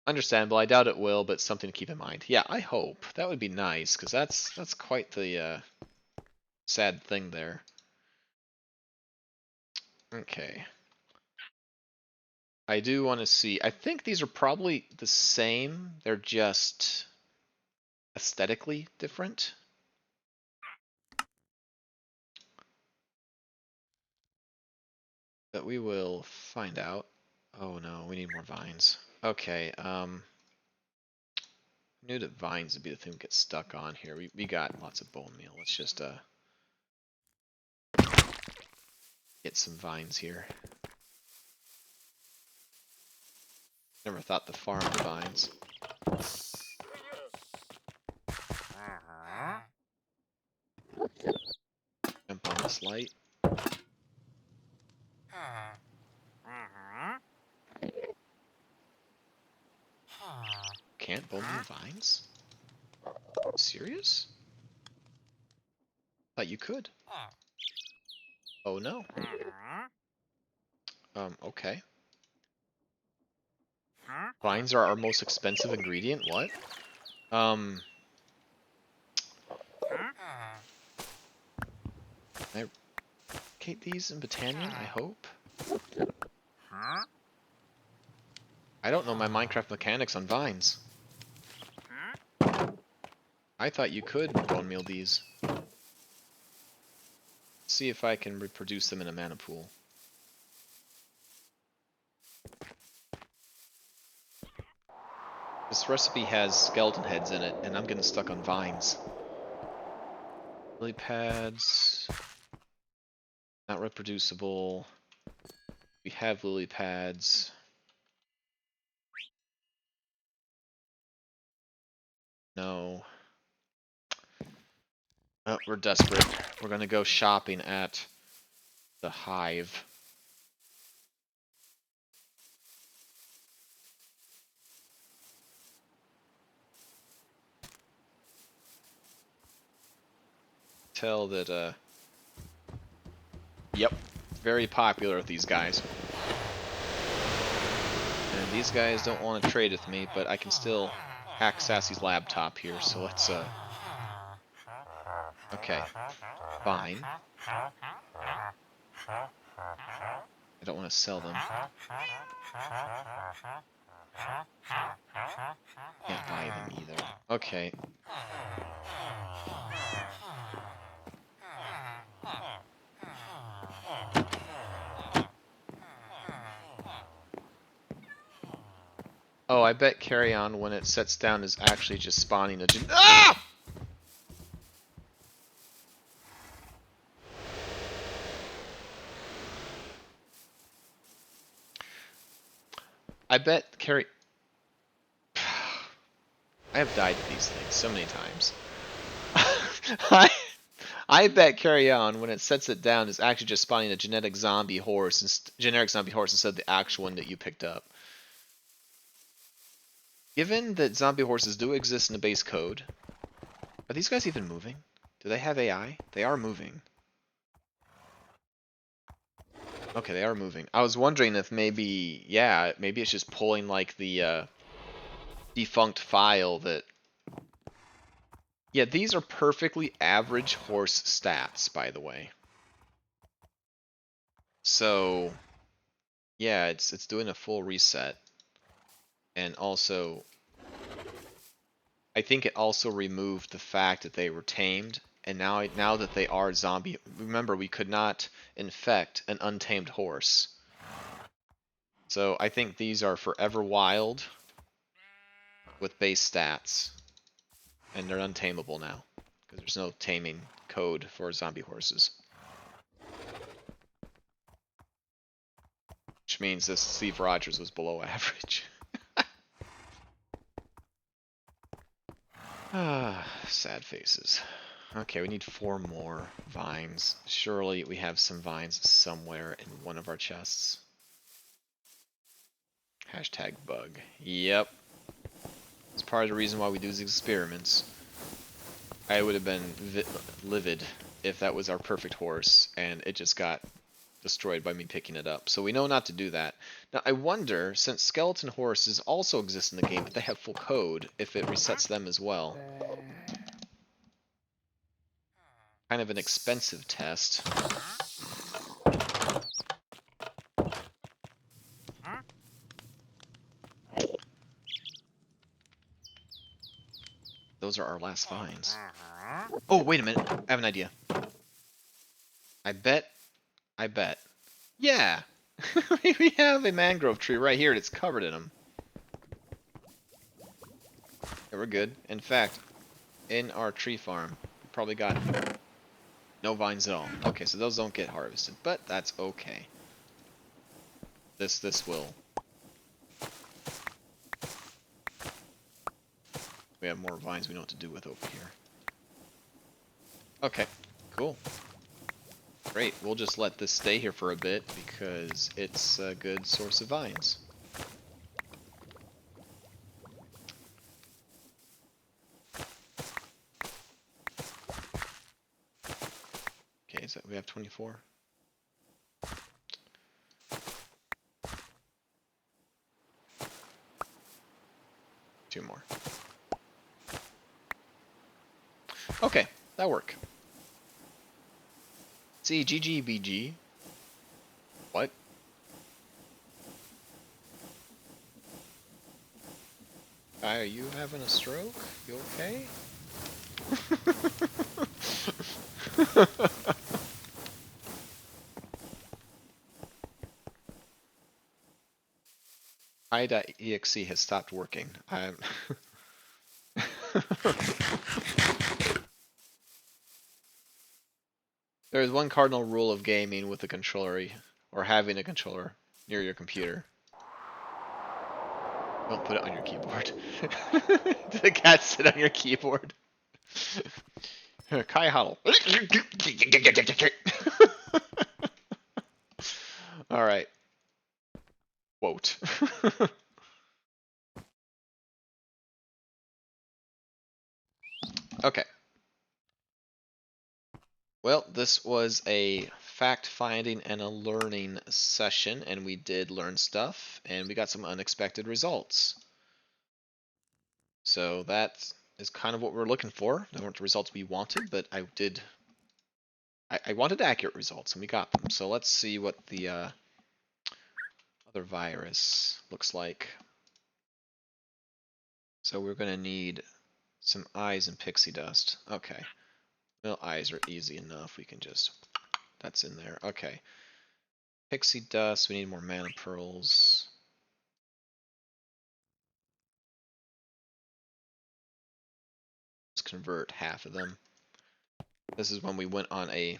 Understandable. I doubt it will, but something to keep in mind. Yeah, I hope. That would be nice, because that's quite the sad thing there. Okay. I do want to see. I think these are probably the same. They're just aesthetically different. But we will find out. Oh no, we need more vines. Okay, knew that vines would be the thing we get stuck on here. We got lots of bone meal. Let's just get some vines here. Never thought to farm the vines. Jump on this light. Can't bone meal vines? Serious? Thought you could. Oh no. Okay. Vines are our most expensive ingredient? What? Can I replicate these in Botanian, I hope? I don't know my Minecraft mechanics on vines. I thought you could bone meal these. See if I can reproduce them in a mana pool. This recipe has skeleton heads in it, and I'm getting stuck on vines. Lily pads. Not reproducible. We have lily pads. No. Oh, we're desperate. We're gonna go shopping at the hive. Tell that, yep, very popular with these guys. And these guys don't want to trade with me, but I can still hack Sassy's laptop here, so let's, okay, fine. I don't want to sell them. Can't buy them either. Okay. Oh, I bet Carry On when it sets down is actually just spawning a Ah! I bet Carry... I have died to these things so many times. I bet Carry On when it sets it down is actually just spawning a generic zombie horse instead of the actual one that you picked up. Given that zombie horses do exist in the base code, are these guys even moving? Do they have AI? They are moving. Okay, they are moving. I was wondering if maybe, yeah, maybe it's just pulling like the defunct file that... Yeah, these are perfectly average horse stats, by the way. So, yeah, it's doing a full reset. And also, I think it also removed the fact that they were tamed, and now that they are zombie, remember we could not infect an untamed horse. So I think these are forever wild with base stats, and they're untamable now because there's no taming code for zombie horses. Which means this Steve Rogers was below average. Ah, sad faces. Okay, we need 4 more vines. Surely we have some vines somewhere in one of our chests. Hashtag bug. Yep. It's part of the reason why we do these experiments. I would have been livid if that was our perfect horse and it just got destroyed by me picking it up. So we know not to do that. Now I wonder, since skeleton horses also exist in the game, but they have full code, if it resets them as well. Kind of an expensive test. Those are our last vines. Oh, wait a minute. I have an idea. I bet. Yeah! We have a mangrove tree right here that's covered in them. Yeah, we're good. In fact, in our tree farm, we probably got no vines at all. Okay, so those don't get harvested, but that's okay. This will. We have more vines we know what to do with over here. Okay, cool. Great, we'll just let this stay here for a bit because it's a good source of vines. Okay, so we have 24. 2 more. Okay, that work. See, GGBG. What? Are you having a stroke? You okay? I.exe has stopped working. I'm There is one cardinal rule of gaming with a controller, or having a controller near your computer. Don't put it on your keyboard. Did the cat sit on your keyboard? Kai Huddle. Alright. Quote. Okay. Well, this was a fact-finding and a learning session, and we did learn stuff, and we got some unexpected results. So that is kind of what we're looking for. They weren't the results we wanted, but I wanted accurate results, and we got them. So let's see what the other virus looks like. So we're going to need some eyes and pixie dust. Okay. Well, eyes are easy enough. We can just... That's in there. Okay. Pixie dust. We need more mana pearls. Let's convert half of them. This is when we went on a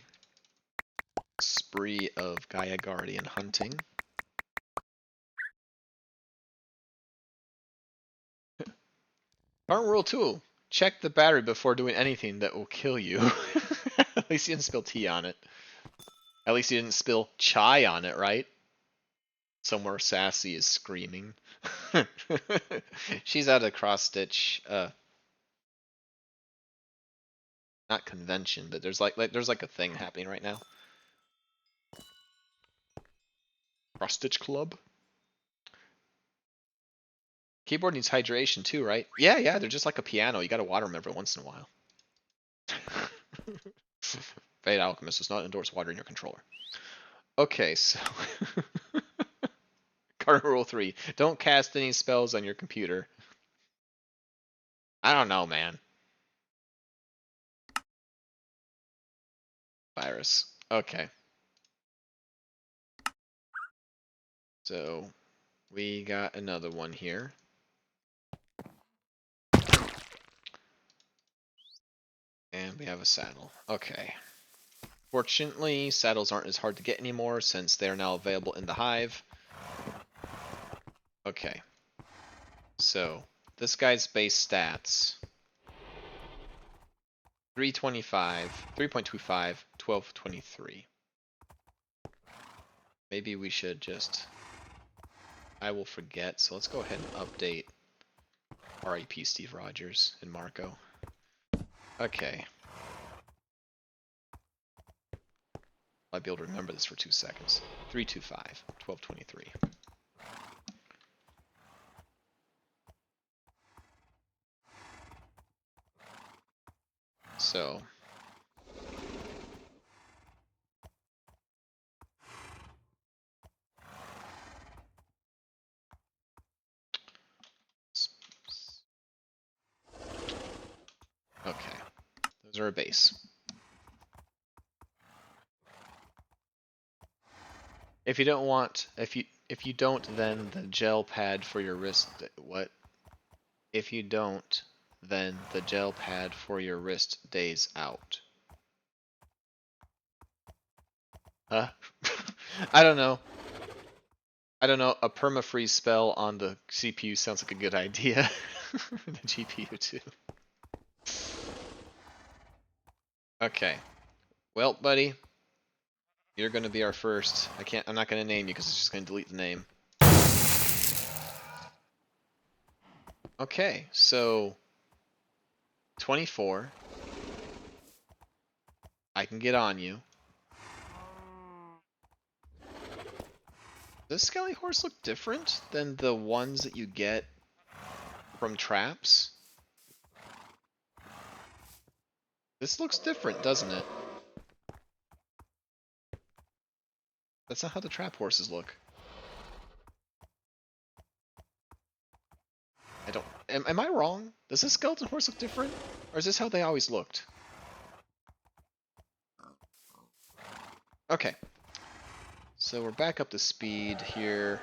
spree of Gaia Guardian hunting. Current rule 2. Check the battery before doing anything that will kill you. At least you didn't spill tea on it. At least you didn't spill chai on it, right? Somewhere Sassy is screaming. She's at a cross-stitch, not convention, but there's like a thing happening right now. Cross-stitch club? Keyboard needs hydration too, right? Yeah, they're just like a piano. You gotta water them every once in a while. Fade Alchemist does not endorse watering your controller. Okay, so... Cardinal rule 3. Don't cast any spells on your computer. I don't know, man. Virus. Okay. So, we got another one here. And we have a saddle. Okay. Fortunately, saddles aren't as hard to get anymore since they are now available in the hive. Okay. So, this guy's base stats. 325, 3.25, 1223. Maybe we should just... I will forget, so let's go ahead and update RIP Steve Rogers and Marco. Okay. I'll be able to remember this for 2 seconds. 325, 1223. So... Okay. Those are a base. If you don't want, if you don't, then the gel pad for your wrist. What? If you don't, then the gel pad for your wrist days out. Huh? I don't know. I don't know. A permafreeze spell on the CPU sounds like a good idea. The GPU too. Okay. Well, buddy, you're gonna be our first. I'm not gonna name you because it's just gonna delete the name. Okay, so 24. I can get on you. Does Skelly Horse look different than the ones that you get from traps. This looks different, doesn't it? That's not how the trap horses look. I don't... Am I wrong? Does this skeleton horse look different? Or is this how they always looked? Okay. So we're back up to speed here.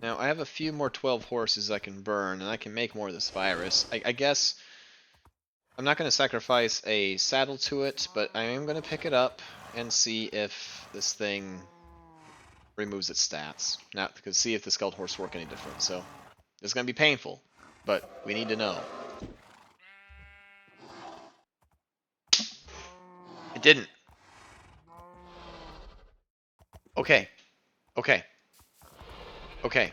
Now, I have a few more 12 horses I can burn, and I can make more of this virus. I guess I'm not going to sacrifice a saddle to it, but I am going to pick it up and see if this thing removes its stats. Now, to see if the skeleton horse work any different. So, it's going to be painful, but we need to know. It didn't. Okay. Okay. Okay.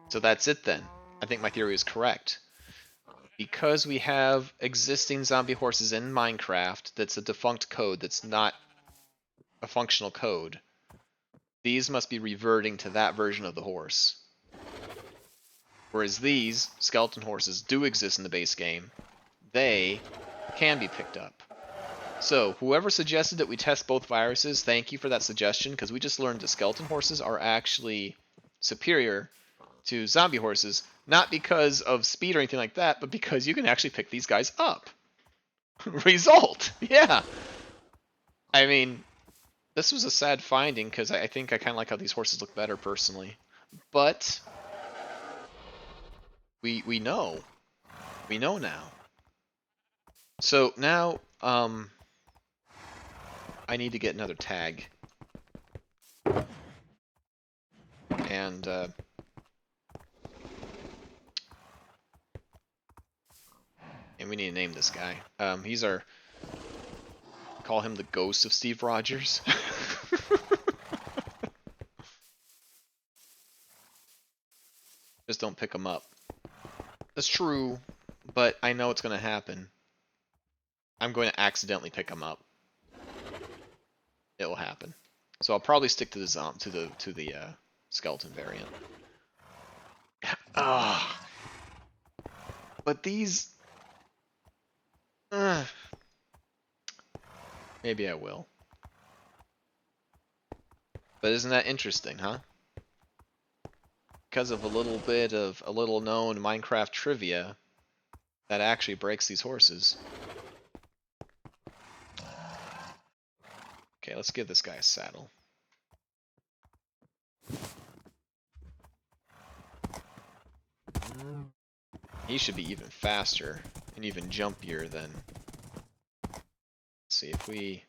So that's it then. I think my theory is correct. Because we have existing zombie horses in Minecraft that's a defunct code that's not a functional code, these must be reverting to that version of the horse. Whereas these skeleton horses do exist in the base game, they can be picked up. So, whoever suggested that we test both viruses, thank you for that suggestion, because we just learned that skeleton horses are actually superior to zombie horses, not because of speed or anything like that, but because you can actually pick these guys up. Result! Yeah! I mean, this was a sad finding, because I think I kind of like how these horses look better, personally. But, we know. We know now. So, now, I need to get another tag. And we need to name this guy. He's our... Call him the ghost of Steve Rogers. Just don't pick him up. That's true, but I know it's going to happen. I'm going to accidentally pick him up. It will happen. So I'll probably stick to the skeleton variant. Ah, but these. Maybe I will. But isn't that interesting, huh? Because of a little bit of a little known Minecraft trivia that actually breaks these horses. Okay, let's give this guy a saddle. He should be even faster and even jumpier than... Let's see if we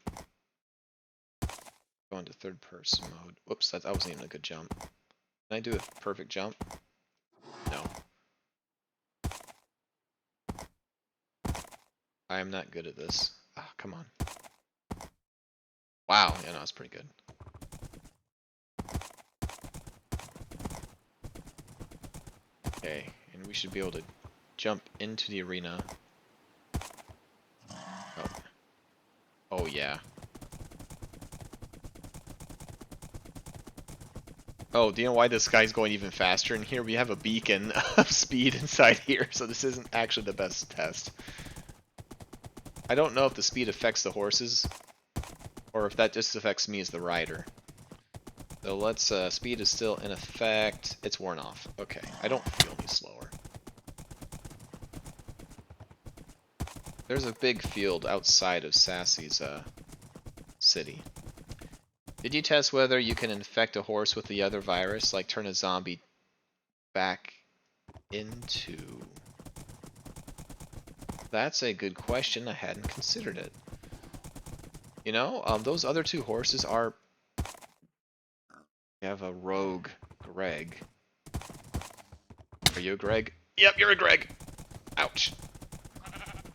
go into third person mode. Whoops, that wasn't even a good jump. Can I do a perfect jump? No. I am not good at this. Ah, come on. Wow, yeah, no, that's pretty good. Okay, and we should be able to jump into the arena. Oh, oh yeah. Oh, do you know why this guy's going even faster? And here we have a beacon of speed inside here, so this isn't actually the best test. I don't know if the speed affects the horses, or if that just affects me as the rider. So let's, speed is still in effect. It's worn off. Okay, I don't feel any slower. There's a big field outside of Sassy's, city. Did you test whether you can infect a horse with the other virus, like turn a zombie back into... That's a good question. I hadn't considered it. You know, those other two horses are... You have a rogue Greg. Are you a Greg? Yep, you're a Greg! Ouch.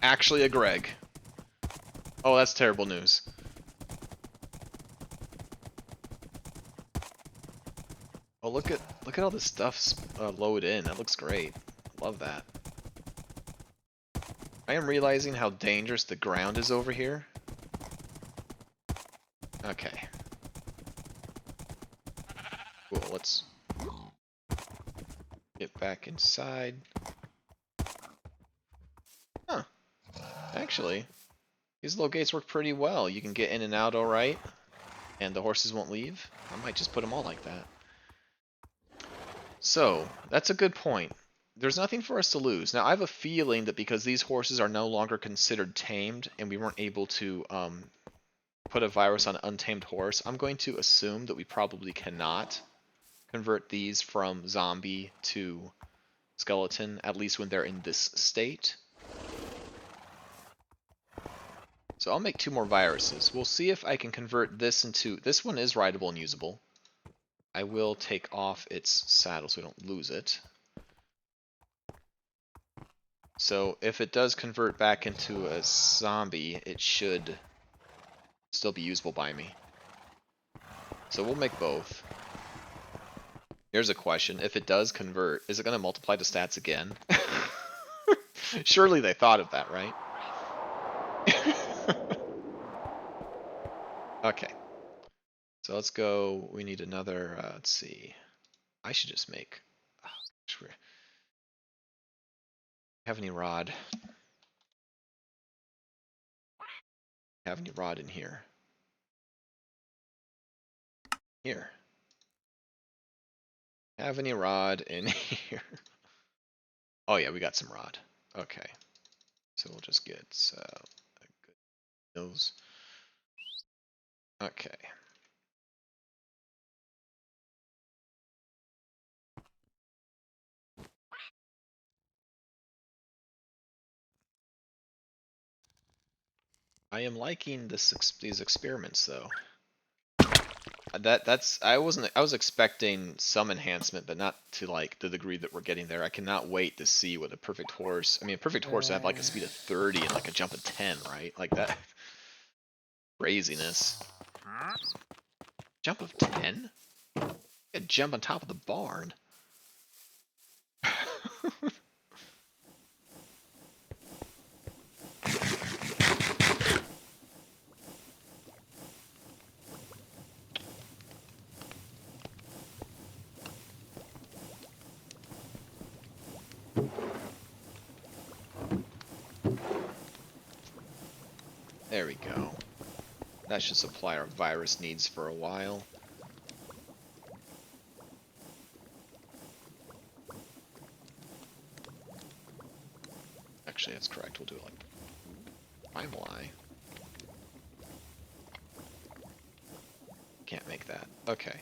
Actually a Greg. Oh, that's terrible news. Oh, look at all this stuff's load in. That looks great. Love that. I am realizing how dangerous the ground is over here. Okay. Cool, let's Get back inside. Huh. Actually, these little gates work pretty well. You can get in and out alright, and the horses won't leave. I might just put them all like that. So, that's a good point. There's nothing for us to lose. Now, I have a feeling that because these horses are no longer considered tamed, and we weren't able to put a virus on an untamed horse, I'm going to assume that we probably cannot convert these from zombie to skeleton, at least when they're in this state. So I'll make 2 more viruses. We'll see if I can convert this into... This one is rideable and usable. I will take off its saddle so we don't lose it. So if it does convert back into a zombie, it should still be usable by me. So we'll make both. Here's a question. If it does convert, is it going to multiply the stats again? Surely they thought of that, right? Okay. So let's go. We need another, let's see. I should just make... Oh, have any rod? Have any rod in here? Here. Have any rod in here? Oh yeah, we got some rod. Okay. So we'll just get a good nose. Okay. I am liking these experiments though. I was expecting some enhancement, but not to like the degree that we're getting there. I cannot wait to see what a perfect horse. I mean, a perfect horse would have like a speed of 30 and like a jump of 10, right? Like that craziness. Jump of 10? A jump on top of the barn. There we go. That should supply our virus needs for a while. Actually, that's correct. We'll do it like primal eye. Can't make that. Okay.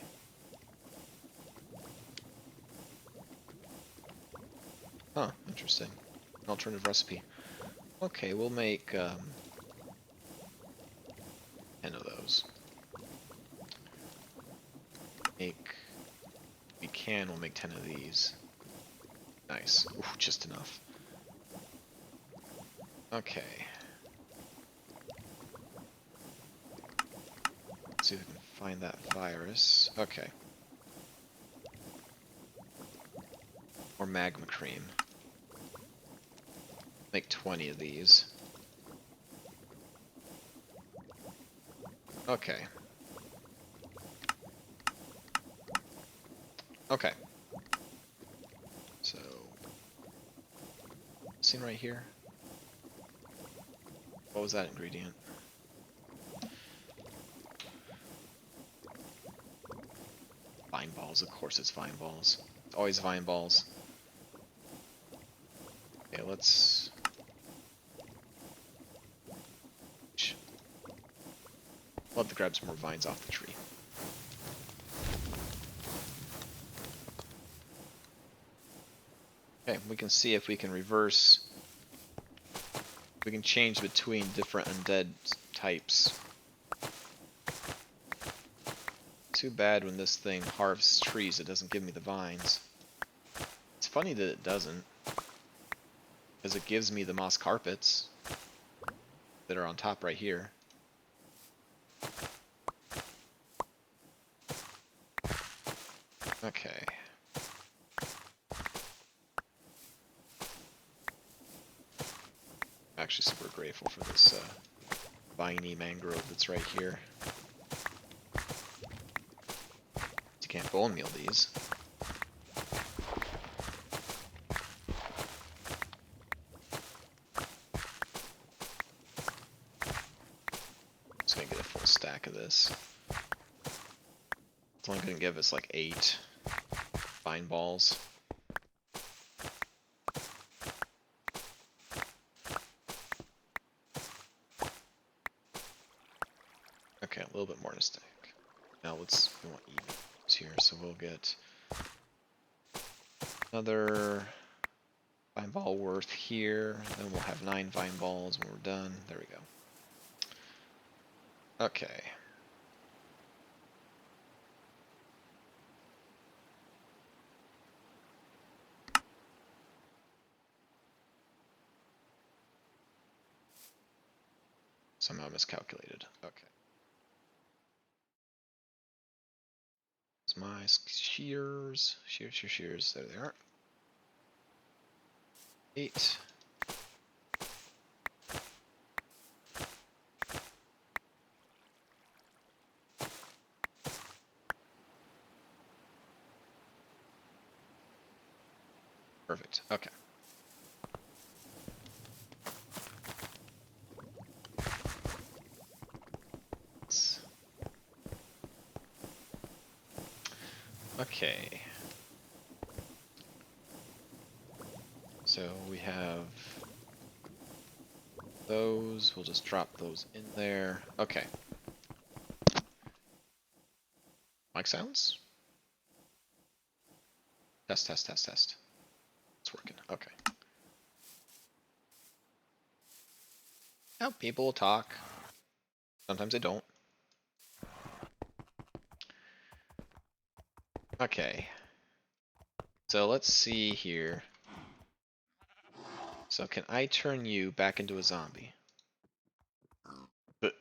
Huh, interesting. An alternative recipe. Okay, we'll make 10 of those. We'll make 10 of these. Nice. Ooh, just enough. Okay. Let's see if we can find that virus. Okay. Or magma cream. Make 20 of these. Okay. Okay. So, seen right here. What was that ingredient? Vine balls, of course it's vine balls. It's always vine balls. Okay, let's... Love to grab some more vines off the tree. Okay, we can see if we can reverse. We can change between different undead types. Too bad when this thing harvests trees, it doesn't give me the vines. It's funny that it doesn't, because it gives me the moss carpets that are on top right here. Okay. I'm actually super grateful for this viney mangrove that's right here. You can't bone meal these. this. It's only going to give us like 8 vine balls. Okay, a little bit more in a stack. Now we want evens here, so we'll get another vine ball worth here. Then we'll have 9 vine balls when we're done. There we go. Okay. Somehow miscalculated. Okay. There's my shears. Shears. There they are. 8. Perfect. Okay. Okay. So we have those. We'll just drop those in there. Okay. Mic sounds? Test. It's working. Okay. Now people will talk. Sometimes they don't. Okay. So let's see here. So can I turn you back into a zombie? But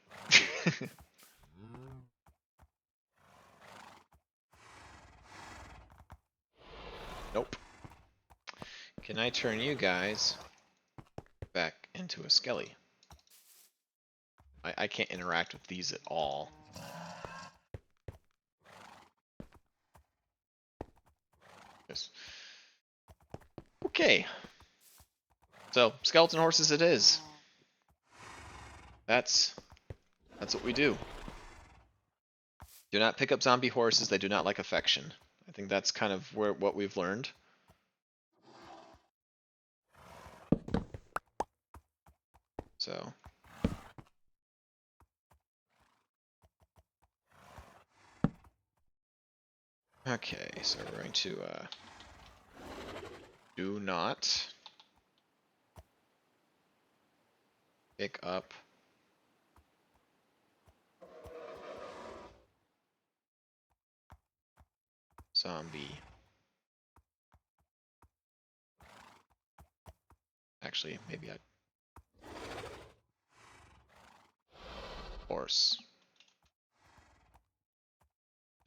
nope. Can I turn you guys back into a skelly? I can't interact with these at all. Yes. Okay. So, skeleton horses it is. That's what we do. Do not pick up zombie horses, they do not like affection. I think that's kind of what we've learned. So. Okay, so we're going to do not pick up zombie. Actually, maybe horse.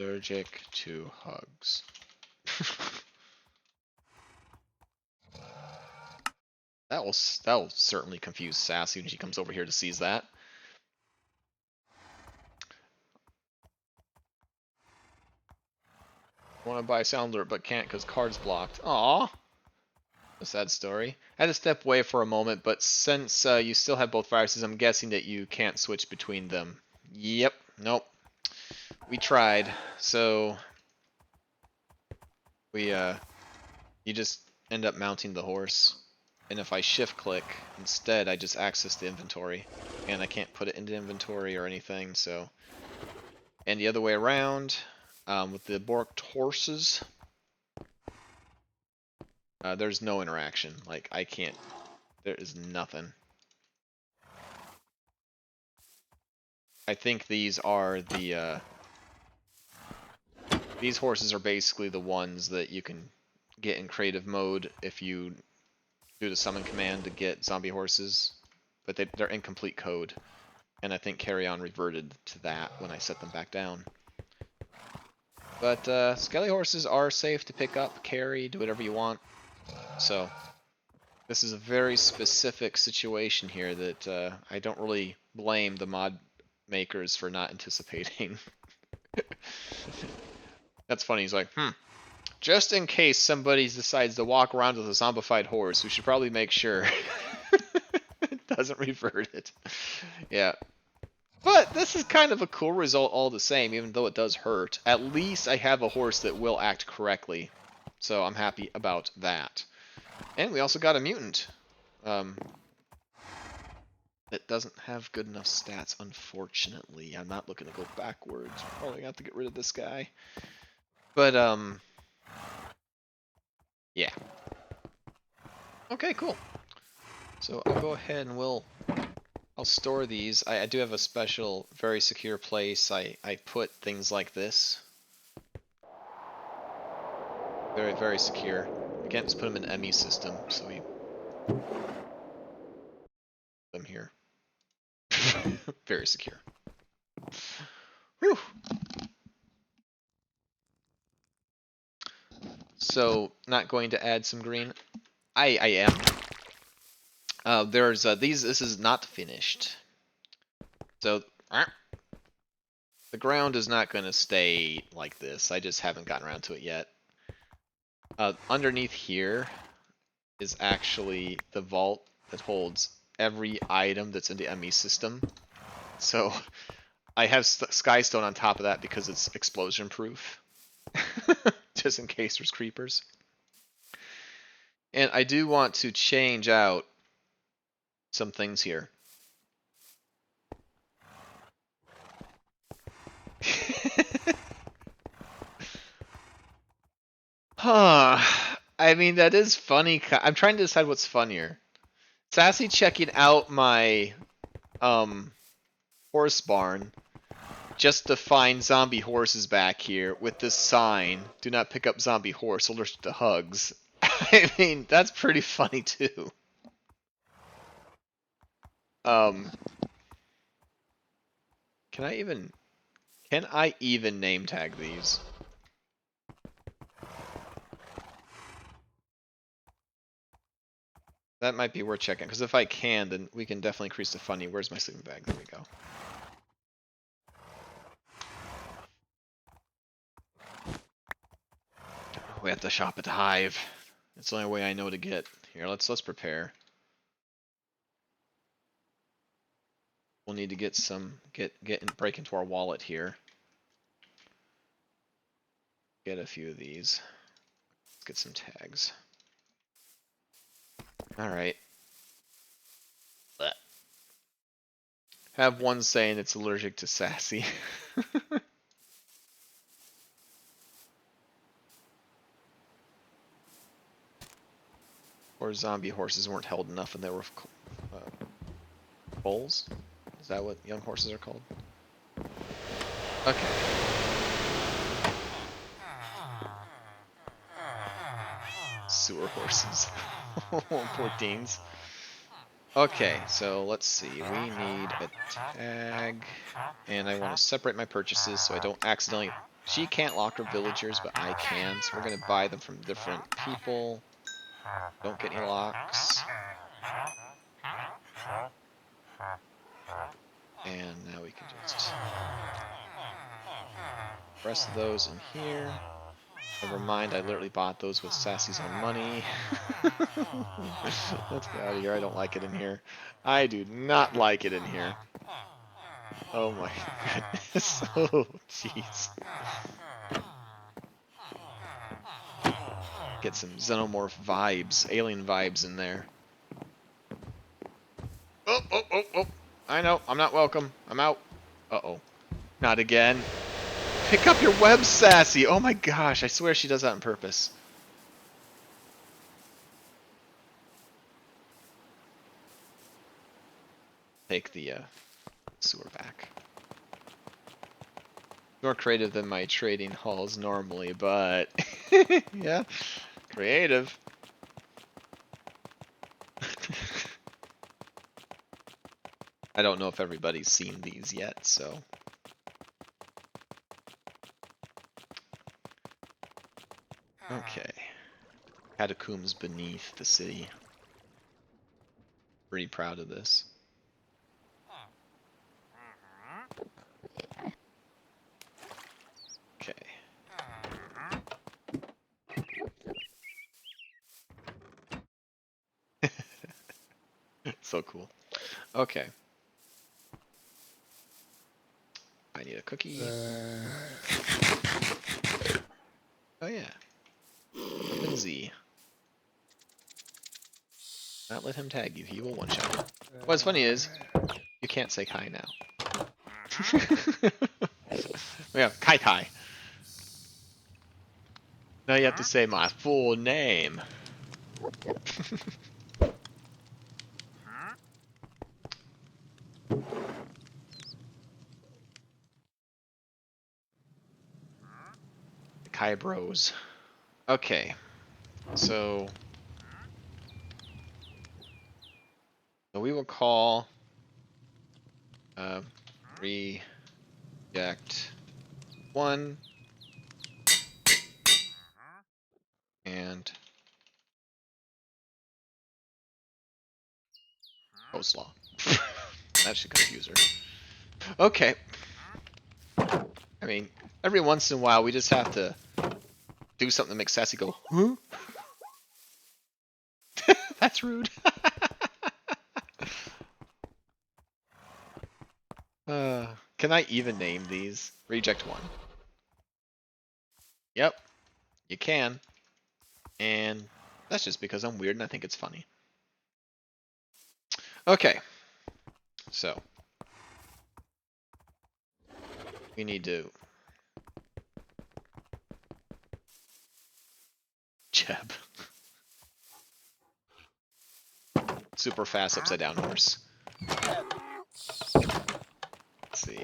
Allergic to hugs. That will certainly confuse Sassy when she comes over here to seize that. I want to buy Sound Alert but can't because card's blocked. Aww. A sad story. I had to step away for a moment, but since you still have both viruses, I'm guessing that you can't switch between them. Yep. Nope. We tried. So you just end up mounting the horse. And if I shift click instead, I just access the inventory. And I can't put it into inventory or anything, so. And the other way around, with the borked horses, there's no interaction. Like, I can't, there is nothing. I think these are the, these horses are basically the ones that you can get in creative mode if you do the summon command to get zombie horses, but they're incomplete code, and I think Carry On reverted to that when I set them back down. But skelly horses are safe to pick up, carry, do whatever you want. So this is a very specific situation here that I don't really blame the mod makers for not anticipating. That's funny. He's like, just in case somebody decides to walk around with a zombified horse, we should probably make sure it doesn't revert it. Yeah. But this is kind of a cool result all the same, even though it does hurt. At least I have a horse that will act correctly. So I'm happy about that. And we also got a mutant. That doesn't have good enough stats, unfortunately. I'm not looking to go backwards. Probably have to get rid of this guy. But, yeah. Okay, cool. So I'll go ahead and I'll store these. I do have a special, very secure place. I put things like this. Very, very secure. I can't just put them in the ME system, so we put them here. Very secure. Whew. So, not going to add some green. I am. There's this is not finished. So, the ground is not going to stay like this. I just haven't gotten around to it yet. Underneath here is actually the vault that holds every item that's in the ME system. So I have Skystone on top of that because it's explosion proof. Just in case there's creepers. And I do want to change out some things here. Huh. I mean, that is funny. I'm trying to decide what's funnier. Sassy checking out my horse barn just to find zombie horses back here with this sign, do not pick up zombie horse, allergic to hugs. I mean, that's pretty funny too. Can I even name tag these? That might be worth checking, because if I can, then we can definitely increase the funny. Where's my sleeping bag? There we go. We have to shop at the Hive. It's the only way I know to get here. Let's prepare. We'll need to get break into our wallet here. Get a few of these. Let's get some tags. All right. Have one saying it's allergic to Sassy. Or zombie horses weren't held enough and they were foals? Is that what young horses are called? Okay. Sewer horses. Poor teens. Okay, so let's see. We need a tag. And I want to separate my purchases so I don't accidentally... She can't lock her villagers, but I can. So we're going to buy them from different people. Don't get any locks. And now we can just press those in here. Never mind, I literally bought those with Sassy's own money. Let's get out of here. I don't like it in here. I do not like it in here. Oh my goodness. Oh, jeez. Get some xenomorph vibes, alien vibes in there. Oh, oh, oh, oh. I know, I'm not welcome. I'm out. Uh-oh. Not again. Pick up your web, Sassy! Oh my gosh, I swear she does that on purpose. Take the sewer back. More creative than my trading halls normally, but... yeah, creative. I don't know if everybody's seen these yet, so... Okay. Catacombs beneath the city. Pretty proud of this. Okay. So cool. Okay. cookie. Oh yeah. Up in Z. Not let him tag you. He will one-shot. What's funny is, you can't say Kai now. We have Kai Kai. Now you have to say my full name. Kai Bros. Okay, so we will call reject 1 and coleslaw. That should confuse her. Okay. I mean, every once in a while we just have to do something to make Sassy go, huh? That's rude. Can I even name these? Reject 1. Yep, you can. And that's just because I'm weird and I think it's funny. Okay, so we need to Jeb. Super fast upside down horse. Let's see.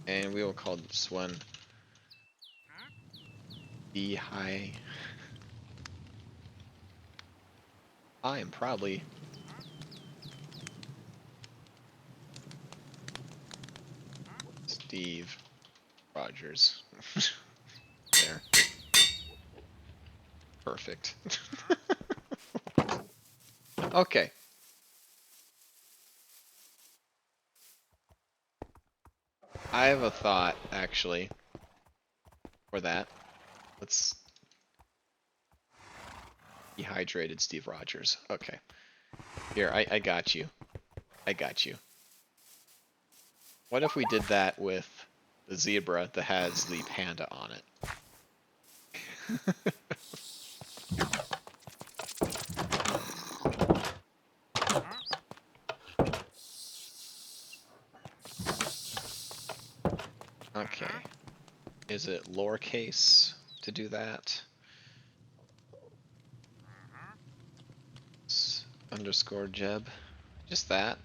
And we will call this one the high. I am probably Steve Rogers. There. Perfect. Okay. I have a thought, actually, for that. Let's... Dehydrated Steve Rogers. Okay. Here, I got you. I got you. What if we did that with the zebra that has the panda on it? Okay. Is it lowercase to do that? Underscore Jeb. Just that.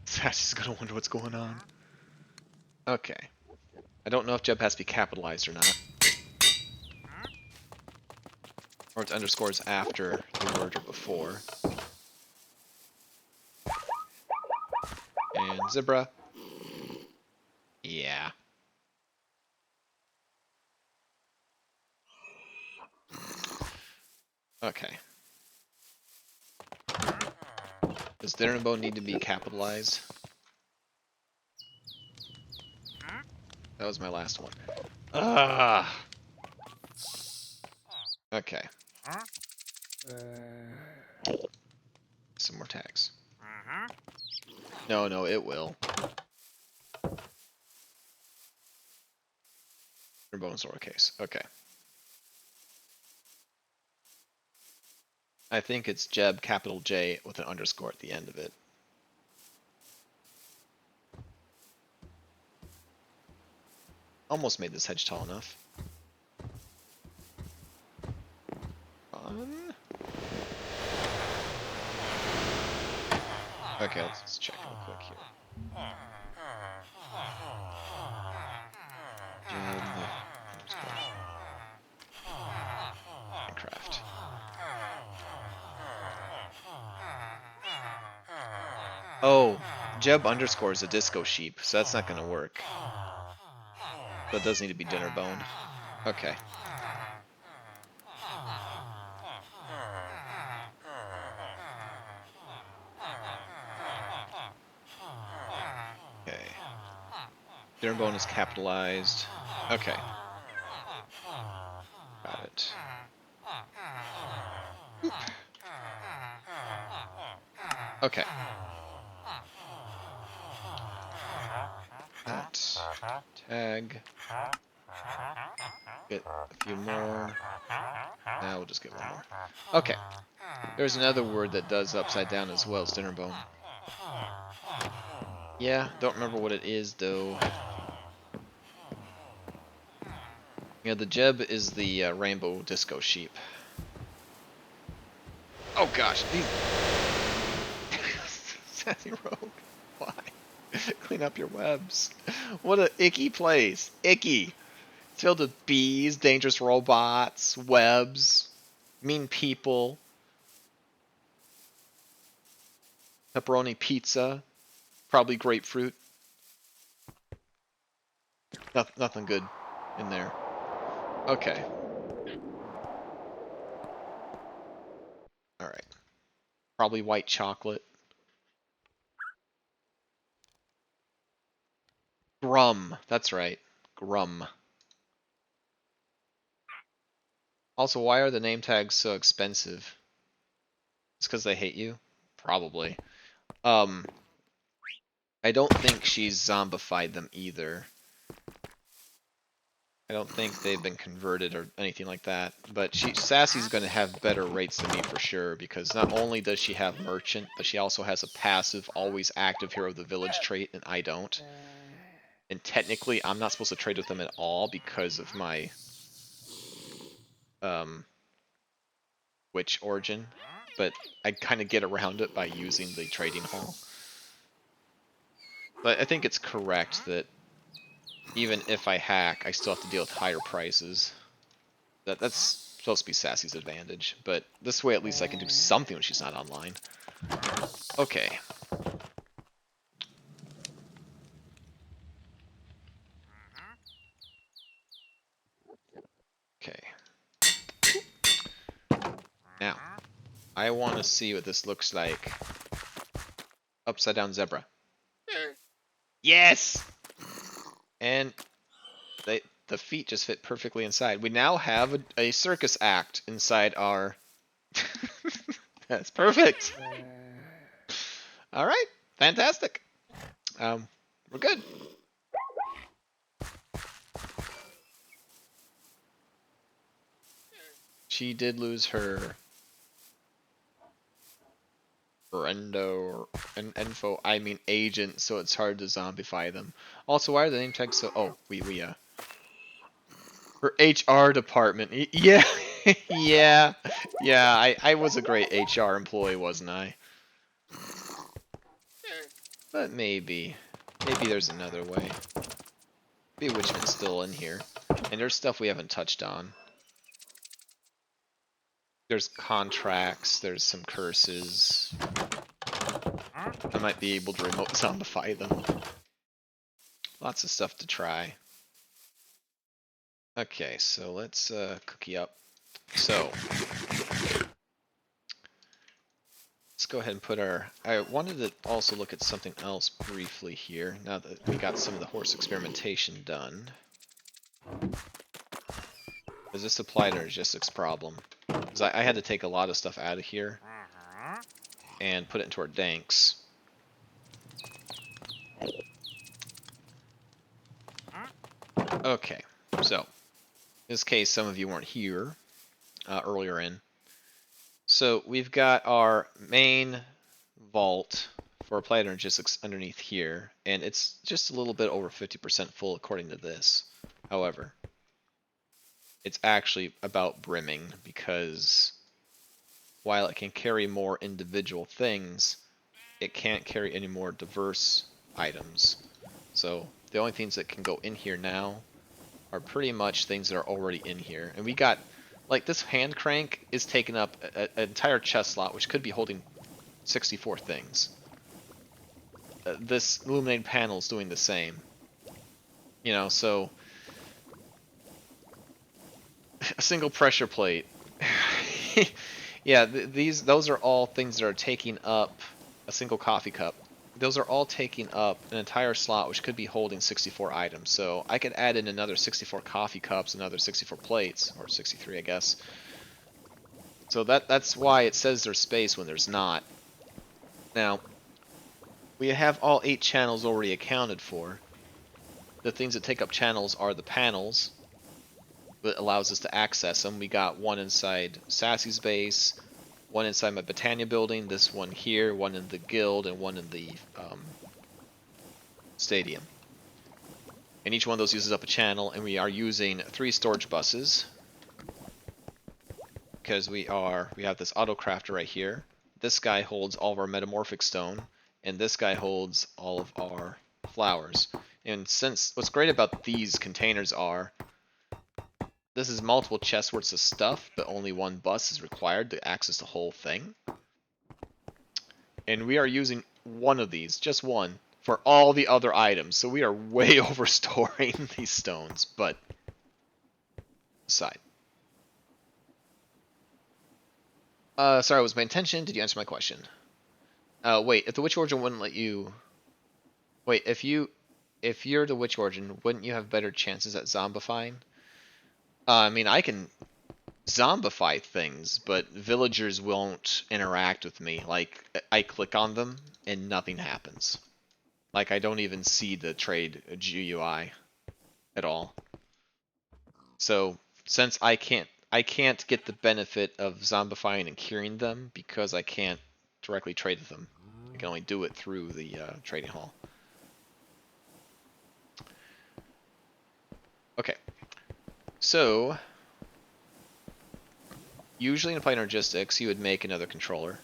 Sassy's gonna wonder what's going on. Okay. I don't know if Jeb has to be capitalized or not. Or it's underscores after the word or before. And zebra. Yeah. Okay. Does Dinnerbow need to be capitalized? That was my last one. Ah. Okay. Some more tags. No, no, it will. Dinnerbow is lowercase. Okay. I think it's Jeb, capital J, with an underscore at the end of it. Almost made this hedge tall enough. Okay, let's check real quick here. Jeb, Minecraft. Oh, Jeb underscore is a disco sheep, so that's not gonna work. So it does need to be dinner boned. Okay. Okay. Dinner bone is capitalized. Okay. Got it. Oop. Okay. That. Tag. Get a few more. Now we'll just get one more. Okay. There's another word that does upside down as well as dinnerbone. Yeah, don't remember what it is though. Yeah, the Jeb is the rainbow disco sheep. Oh gosh, these Sassyrogue. Why? Clean up your webs. What a icky place. Icky. It's filled with bees, dangerous robots, webs, mean people, pepperoni pizza, probably grapefruit. Nothing good in there. Okay. Alright. Probably white chocolate. Grum. That's right. Grum. Also, why are the name tags so expensive? It's because they hate you? Probably. Um, I don't think she's zombified them either. I don't think they've been converted or anything like that. But Sassy's going to have better rates than me for sure, because not only does she have Merchant, but she also has a passive, always active Hero of the Village trait, and I don't. And technically, I'm not supposed to trade with them at all because of my witch origin. But I kind of get around it by using the trading hall. But I think it's correct that even if I hack, I still have to deal with higher prices. That's supposed to be Sassy's advantage, but this way at least I can do something when she's not online. Okay. Okay. Now, I want to see what this looks like. Upside down zebra. Yes! And the feet just fit perfectly inside. We now have a circus act inside our... That's perfect! Alright, fantastic. We're good. She did lose her friendo and info, I mean agent, so it's hard to zombify them. Also, why are the name tags so... Oh, her HR department. Yeah, yeah, yeah, I was a great HR employee, wasn't I? But maybe there's another way. Bewitchment's still in here. And there's stuff we haven't touched on. There's contracts, there's some curses. I might be able to remote zombify them. Lots of stuff to try. Okay, so let's cookie up. So let's go ahead and put our... I wanted to also look at something else briefly here, now that we got some of the horse experimentation done. Does this apply to our logistics problem? Because I had to take a lot of stuff out of here and put it into our danks. Okay, so in this case, some of you weren't here earlier in. So we've got our main vault for applied logistics underneath here, and it's just a little bit over 50% full according to this. However, it's actually about brimming, because while it can carry more individual things, it can't carry any more diverse items. So the only things that can go in here now are pretty much things that are already in here. And we got, like, this hand crank is taking up an entire chest slot, which could be holding 64 things. This illuminated panel is doing the same. You know, so a single pressure plate. Yeah, those are all things that are taking up a single coffee cup. Those are all taking up an entire slot, which could be holding 64 items. So I could add in another 64 coffee cups, another 64 plates, or 63, I guess. So that's why it says there's space when there's not. Now, we have all 8 channels already accounted for. The things that take up channels are the panels that allows us to access them. We got one inside Sassy's base, one inside my Botania building, this one here, one in the guild, and one in the stadium. And each one of those uses up a channel, and we are using 3 storage buses because we have this auto crafter right here. This guy holds all of our metamorphic stone, and this guy holds all of our flowers. And since what's great about these containers are this is multiple chests worth of stuff, but only one bus is required to access the whole thing. And we are using one of these, just one, for all the other items. So we are way overstoring these stones, but aside. Sorry, was my intention? Did you answer my question? Wait, if the Witch Origin wouldn't let you... Wait, if you're the Witch Origin, wouldn't you have better chances at zombifying? I mean, I can zombify things, but villagers won't interact with me. Like, I click on them, and nothing happens. Like, I don't even see the trade GUI at all. So, since I can't get the benefit of zombifying and curing them because I can't directly trade with them. I can only do it through the trading hall. Okay. So, usually in Applied you would make another controller,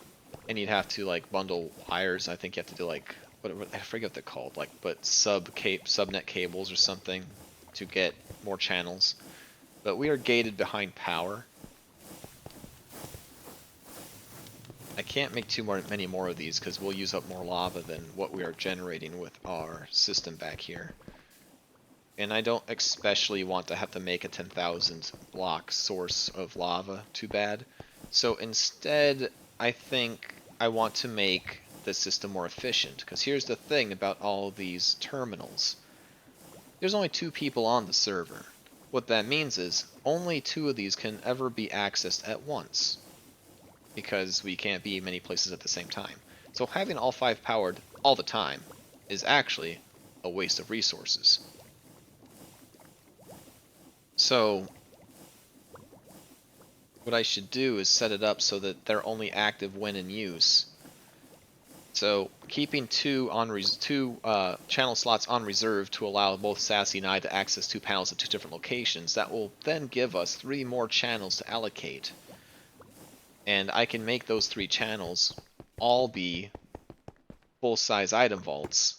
and you'd have to like bundle wires. I think you have to do like I forget what they're called, like but subnet cables or something to get more channels. But we are gated behind power. I can't make many more of these because we'll use up more lava than what we are generating with our system back here. And I don't especially want to have to make a 10,000 block source of lava too bad. So instead, I think I want to make the system more efficient. Because here's the thing about all these terminals. There's only 2 people on the server. What that means is only 2 of these can ever be accessed at once. Because we can't be many places at the same time. So having all 5 powered all the time is actually a waste of resources. So what I should do is set it up so that they're only active when in use. So keeping 2 channel slots on reserve to allow both Sassy and I to access 2 panels at 2 different locations, that will then give us 3 more channels to allocate. And I can make those 3 channels all be full-size item vaults.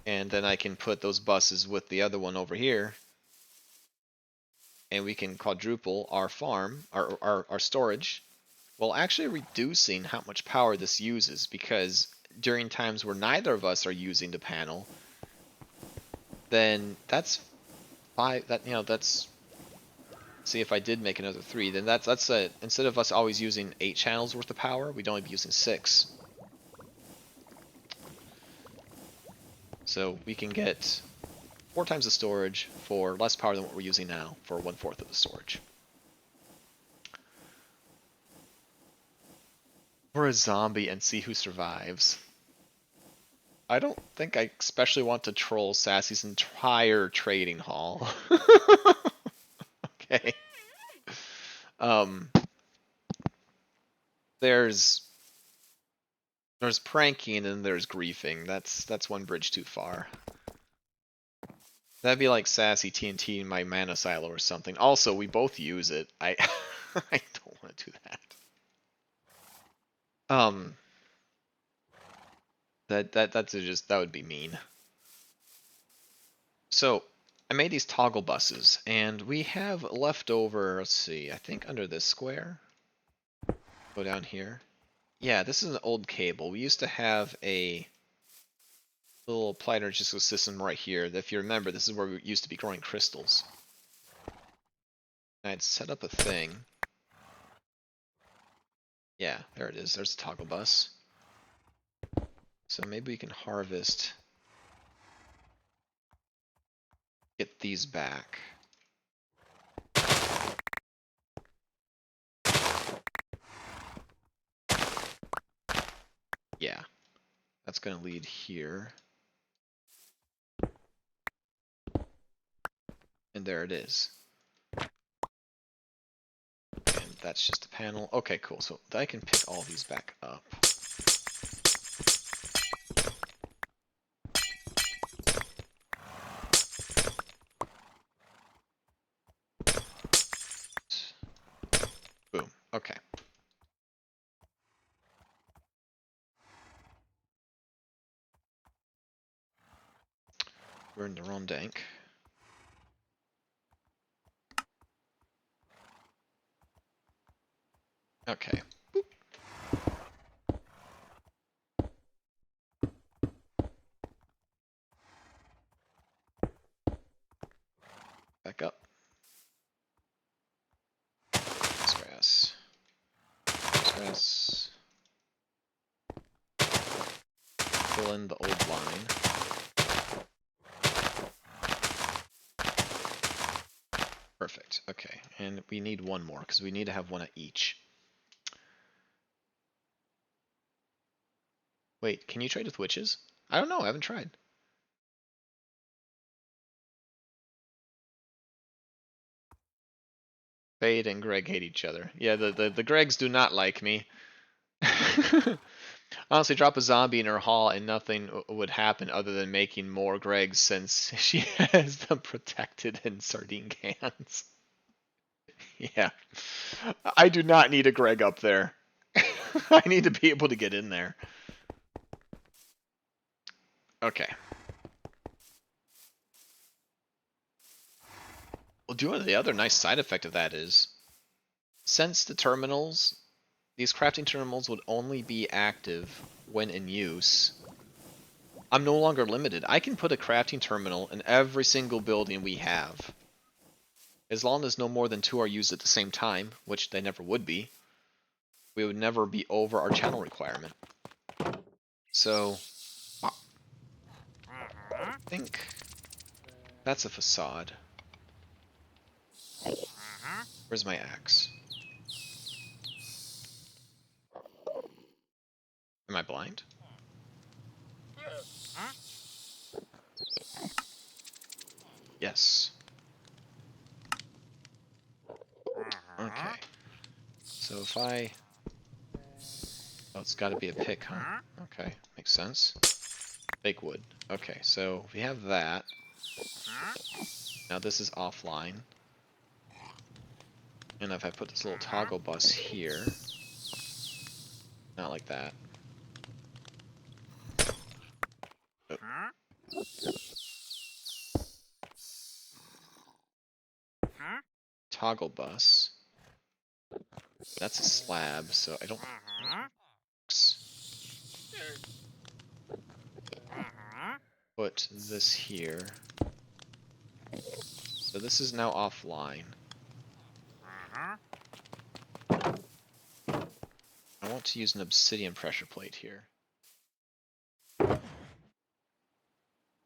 And then I can put those buses with the other one over here. And we can quadruple our farm, our storage, while actually reducing how much power this uses, because during times where neither of us are using the panel, then that's 5, that's, see if I did make another 3, then that's instead of us always using 8 channels worth of power, we'd only be using 6. So we can get 4 times the storage for less power than what we're using now for 1/4 of the storage. Or a zombie and see who survives. I don't think I especially want to troll Sassy's entire trading hall. Okay. There's pranking and there's griefing. That's one bridge too far. That'd be like Sassy TNT in my mana silo or something. Also, we both use it. I I don't want to do that. That would be mean. So I made these toggle buses, and we have left over. Let's see. I think under this square. Go down here. Yeah, this is an old cable. We used to have a little applied energetical system right here. If you remember, this is where we used to be growing crystals. And I'd set up a thing. Yeah, there it is. There's the toggle bus. So maybe we can harvest. Get these back. Yeah, that's going to lead here. And there it is. And that's just a panel. Okay, cool. So I can pick all these back up. Boom. Okay. We're in the wrong dank. Okay. Back up. Grass. Grass. Fill in the old line. Perfect. Okay. And we need one more because we need to have one at each. Wait, can you trade with witches? I don't know. I haven't tried. Fade and Greg hate each other. Yeah, the Gregs do not like me. Honestly, drop a zombie in her hall and nothing would happen other than making more Gregs since she has them protected in sardine cans. Yeah. I do not need a Greg up there. I need to be able to get in there. Okay. Well, the other nice side effect of that is, since the terminals, these crafting terminals would only be active when in use, I'm no longer limited. I can put a crafting terminal in every single building we have. As long as no more than 2 are used at the same time, which they never would be, we would never be over our channel requirement. So, I think that's a facade. Where's my axe? Am I blind? Yes. Okay. So if I... Oh, it's got to be a pick, huh? Okay, makes sense. Fake wood. Okay, so we have that. Now this is offline. And if I put this little toggle bus here... Not like that. Oh. Toggle bus. That's a slab, so I don't... Put this here. So this is now offline. I want to use an obsidian pressure plate here.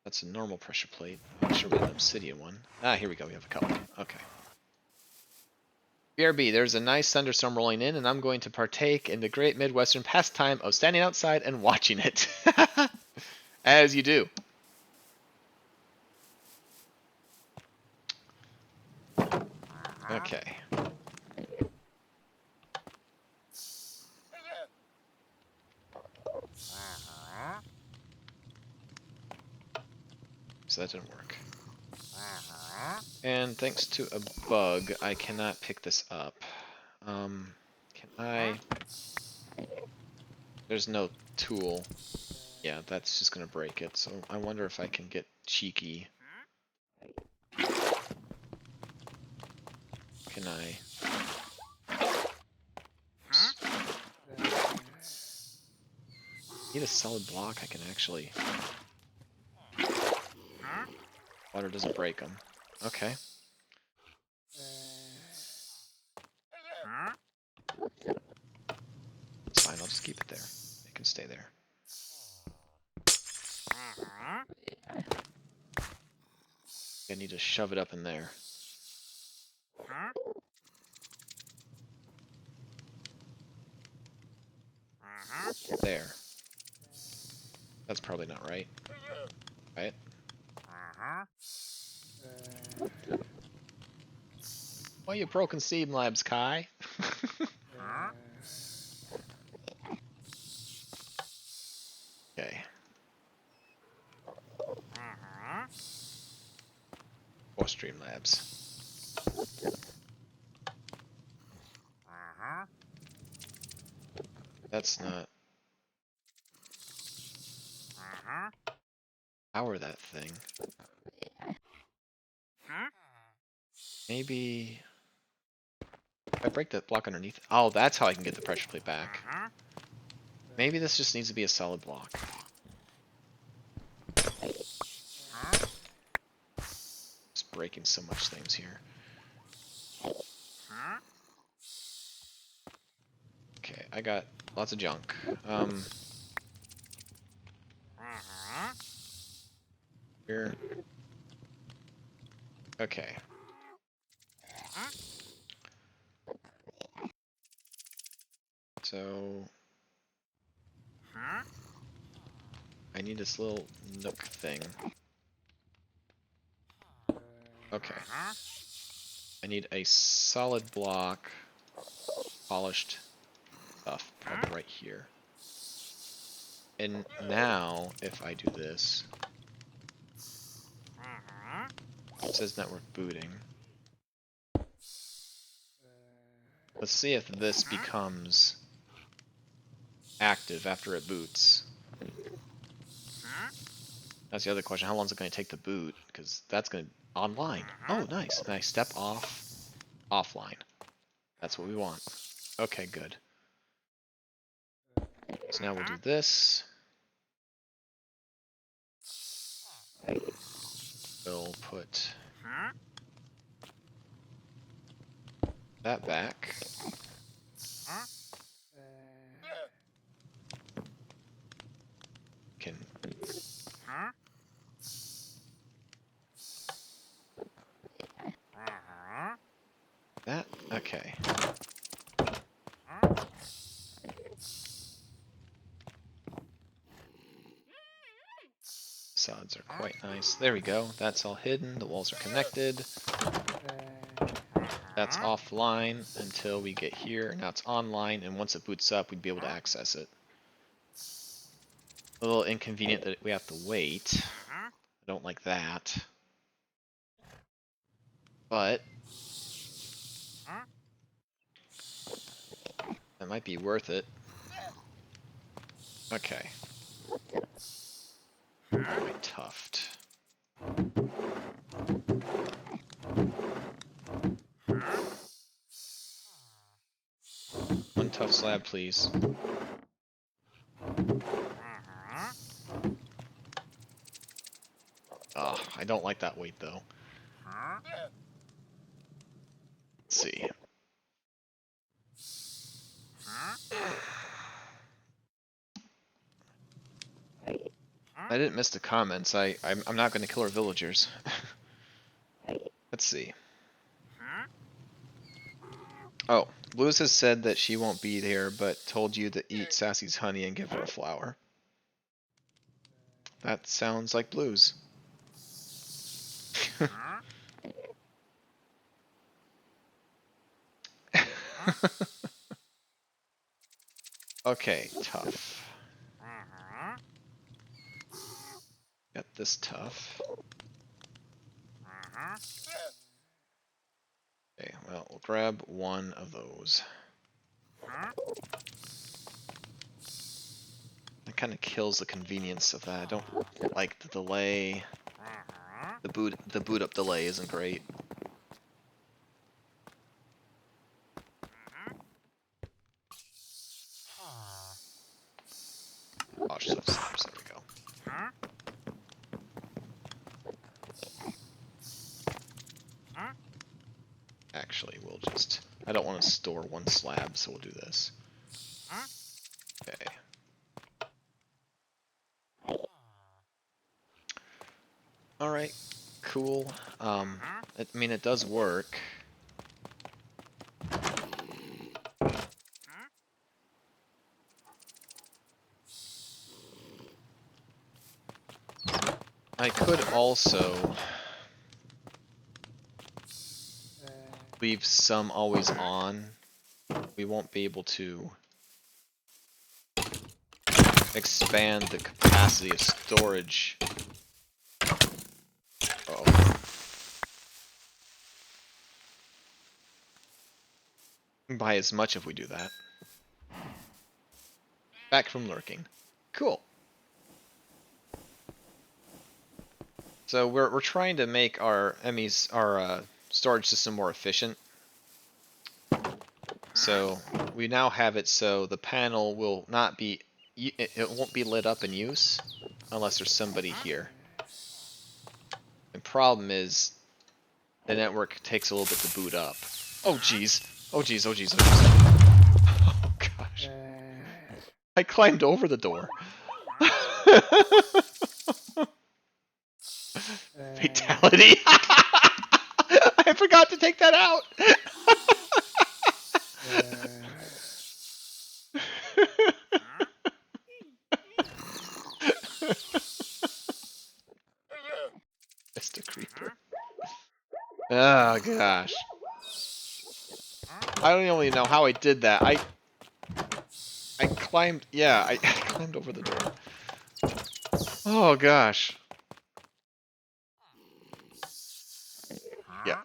That's a normal pressure plate. I'm sure we have an obsidian one. Ah, here we go. We have a couple. Okay. BRB, there's a nice thunderstorm rolling in, and I'm going to partake in the great Midwestern pastime of standing outside and watching it. As you do. Okay. So that didn't work. And thanks to a bug, I cannot pick this up. Can I... There's no tool. Yeah, that's just gonna break it, so I wonder if I can get cheeky. Can I... Need a solid block I can actually... Water doesn't break them. Okay. It's fine, I'll just keep it there. It can stay there. I need to shove it up in there. There. That's probably not right. Right? Why you broken Steam Labs, Kai? Okay. Or Streamlabs. That's not. Power that thing. Maybe. If I break that block underneath. Oh, that's how I can get the pressure plate back. Maybe this just needs to be a solid block. Just breaking so much things here. Okay, I got lots of junk. Here. Okay. So I need this little nook thing. Okay. I need a solid block, polished stuff, probably right here. And now, if I do this, it says network booting. Let's see if this becomes active after it boots. That's the other question. How long is it going to take to boot? Because that's going to online. Oh, nice. Nice. Step off, offline. That's what we want. Okay, good. So now we'll do this. We'll put that back. Can that? Okay. Facades are quite nice. There we go. That's all hidden. The walls are connected. That's offline until we get here. Now it's online, and once it boots up, we'd be able to access it. A little inconvenient that we have to wait. I don't like that. But that might be worth it. Okay. My tuft. One tuft slab, please. Oh, I don't like that weight though. Let's see. I didn't miss the comments. I'm not going to kill our villagers. Let's see. Oh, Blues has said that she won't be there, but told you to eat Sassy's honey and give her a flower. That sounds like Blues. Okay, tough. Got this tough. Okay, well, we'll grab one of those. That kind of kills the convenience of that. I don't like the delay. The boot up delay isn't great. Oh, stuff slabs. There we go. Actually, we'll just... I don't want to store one slab, so we'll do this. Okay. Alright, cool. I mean, it does work. I could also leave some always on. We won't be able to expand the capacity of storage. Uh-oh. By as much if we do that. Back from lurking. Cool. So we're trying to make our storage system more efficient. So we now have it so the panel will not be, it won't be lit up in use unless there's somebody here. The problem is the network takes a little bit to boot up. Oh jeez. Oh jeez, oh jeez, oh jeez. Oh gosh. I climbed over the door. Fatality. I forgot to take that out. Mr. Creeper. Oh gosh. I don't even know how I did that. I climbed, yeah, I climbed over the door. Oh gosh. Yeah.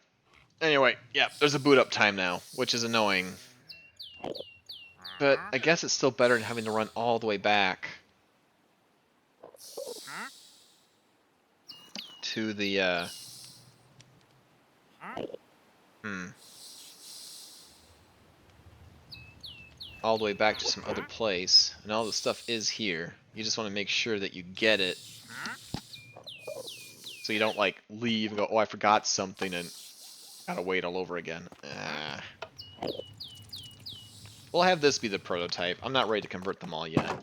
Anyway, yeah, there's a boot up time now, which is annoying. But I guess it's still better than having to run all the way back to the, all the way back to some other place. And all the stuff is here. You just want to make sure that you get it. So you don't, like, leave and go, oh, I forgot something, and gotta wait all over again. We'll have this be the prototype. I'm not ready to convert them all yet.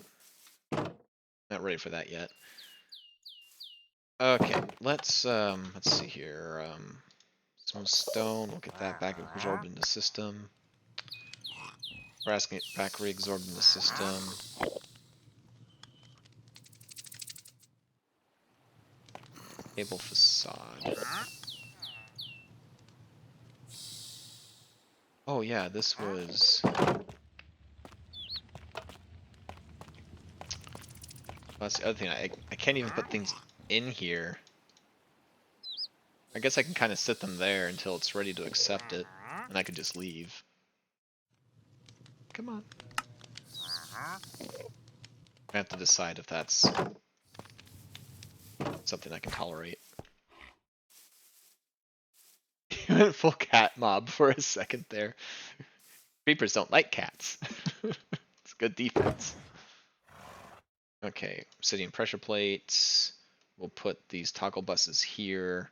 Not ready for that yet. Okay, let's see here. Some stone, we'll get that back absorbed in the system. We're asking it back reabsorbed in the system. Cable facade. Oh yeah, this was... That's the other thing, I can't even put things in here. I guess I can kind of sit them there until it's ready to accept it, and I could just leave. Come on. I have to decide if that's something I can tolerate. You went full cat mob for a second there. Creepers don't like cats. It's good defense. Okay, obsidian pressure plates. We'll put these toggle buses here.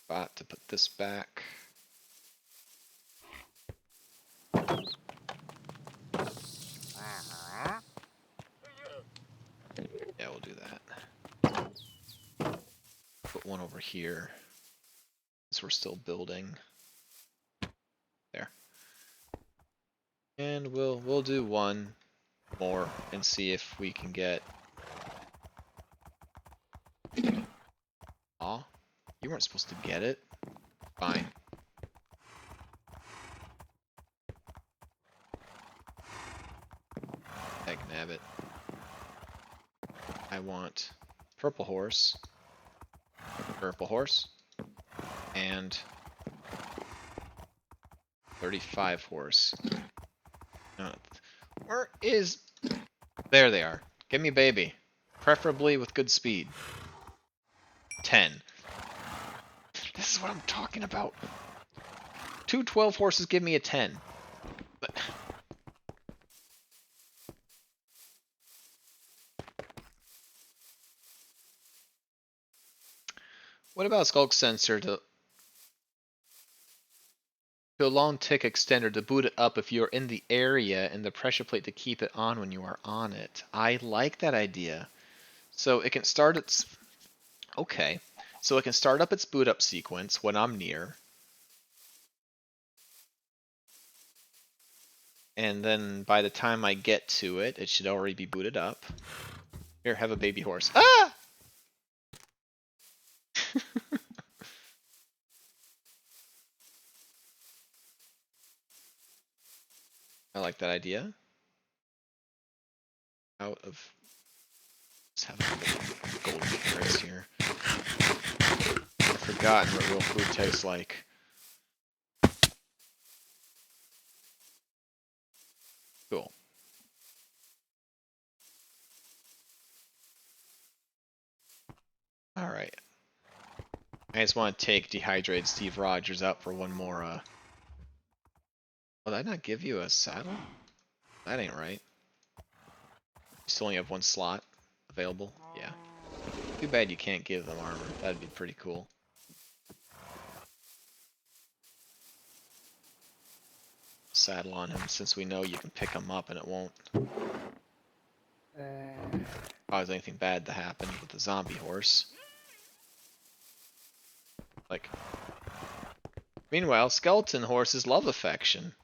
Bot to put this back. Yeah, we'll do that. Put one over here, as we're still building. There. And we'll do one more and see if we can get... Aw, you weren't supposed to get it. Fine. Heck nabbit. I want purple horse, and 35 horse. Where is... There they are. Give me a baby. Preferably with good speed. 10. This is what I'm talking about. 2 12 horses give me a 10. But... What about Skulk Sensor to a long tick extender to boot it up if you're in the area, and the pressure plate to keep it on when you are on it? I like that idea. So it can start its... Okay. So it can start up its boot up sequence when I'm near. And then by the time I get to it, it should already be booted up. Here, have a baby horse. Ah! I like that idea. Out of... Let's have a golden carrots here. I've forgotten what real food tastes like. Cool. Alright. I just want to take dehydrated Steve Rogers out for one more, Well, did I not give you a saddle? That ain't right. You still only have one slot available? Yeah. Too bad you can't give them armor. That'd be pretty cool. Saddle on him, since we know you can pick him up and it won't cause anything bad to happen with the zombie horse. Like, meanwhile, skeleton horses love affection.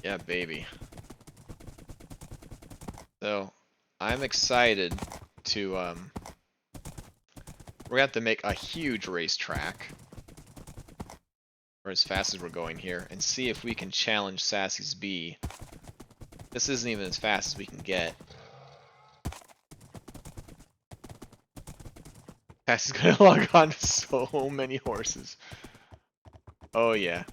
Yeah, baby. So, I'm excited to, we're gonna have to make a huge racetrack, or as fast as we're going here, and see if we can challenge Sassy's bee. This isn't even as fast as we can get. Sassy's gonna log on to so many horses. Oh yeah.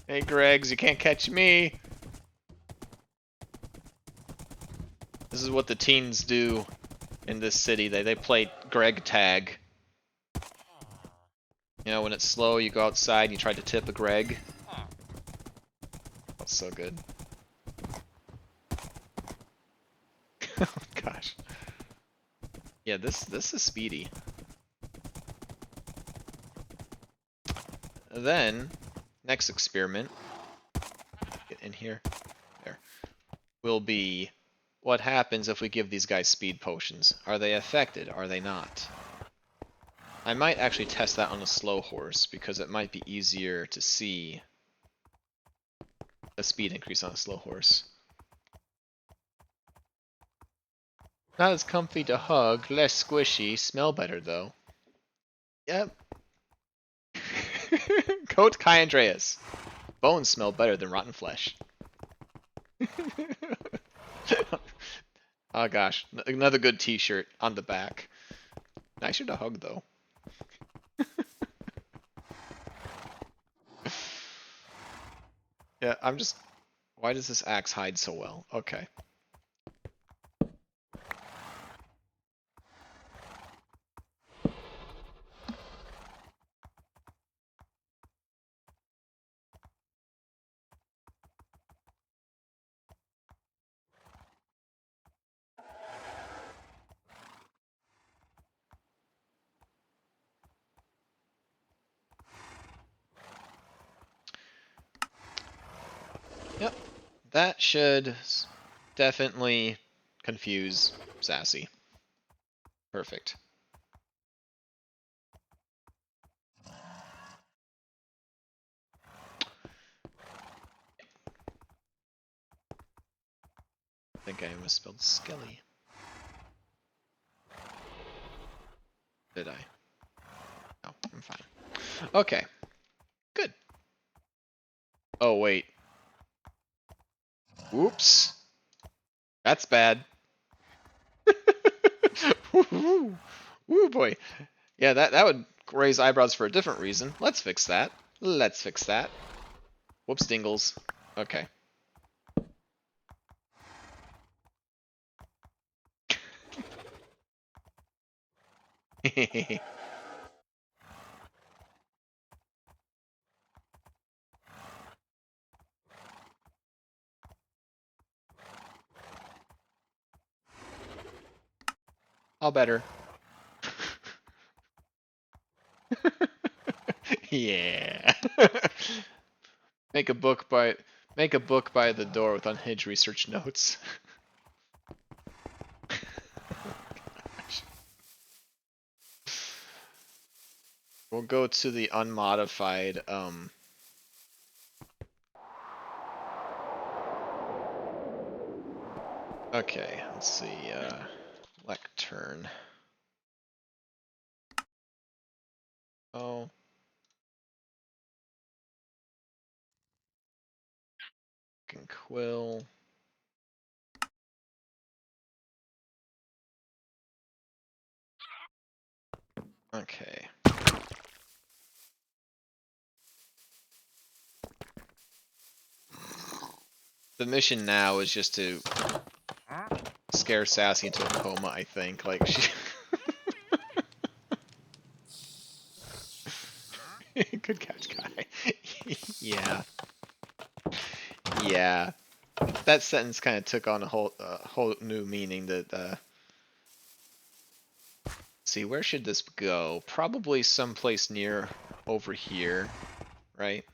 Hey Gregs, you can't catch me! This is what the teens do in this city. They play Greg tag. You know, when it's slow, you go outside and you try to tip a Greg. That's so good. Oh gosh. Yeah, this is speedy. Then, next experiment, get in here, there, will be what happens if we give these guys speed potions. Are they affected? Are they not? I might actually test that on a slow horse, because it might be easier to see the speed increase on a slow horse. Not as comfy to hug, less squishy, smell better though. Yep. Coat Kai Andreas. Bones smell better than rotten flesh. Oh gosh, another good t-shirt on the back. Nicer to hug though. Yeah, I'm just... Why does this axe hide so well? Okay. Yep. That should definitely confuse Sassy. Perfect. I think I misspelled Skelly. Did I? No, I'm fine. Okay. Good. Oh, wait. Oops. That's bad. Woo, woo boy. Yeah, that would raise eyebrows for a different reason. Let's fix that. Let's fix that. Whoops dingles. Okay. All better. Yeah. Make a book by Make a book by the door with unhinged research notes. We'll go to the unmodified, okay, let's see, lectern. Oh. Quill. Okay. The mission now is just to scare Sassy into a coma, I think. Like, she... Good catch, guy. Yeah. Yeah. That sentence kind of took on a whole new meaning that, see, where should this go? Probably someplace near over here, right?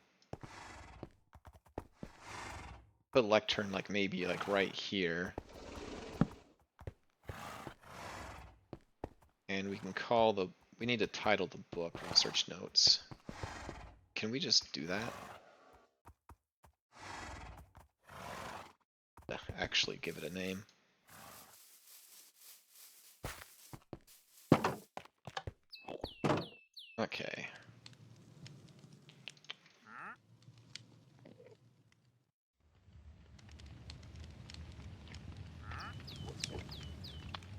Put lectern, like, maybe, like, right here. And we can call the... We need to title the book, research notes. Can we just do that? Actually give it a name. Okay.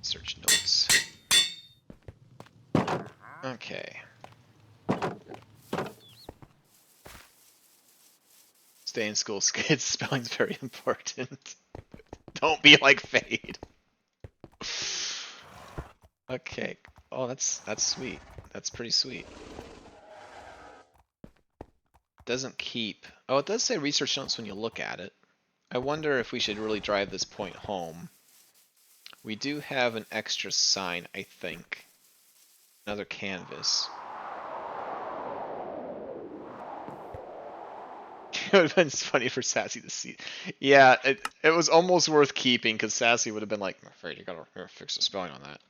Search notes. Okay. Stay in school, kids. Spelling's very important. Don't be like Fade. Okay. Oh, that's sweet. That's pretty sweet. Doesn't keep. Oh, it does say research notes when you look at it. I wonder if we should really drive this point home. We do have an extra sign, I think. Another canvas. It would have been funny for Sassy to see. Yeah, it was almost worth keeping because Sassy would have been like, I'm afraid you gotta fix the spelling on that.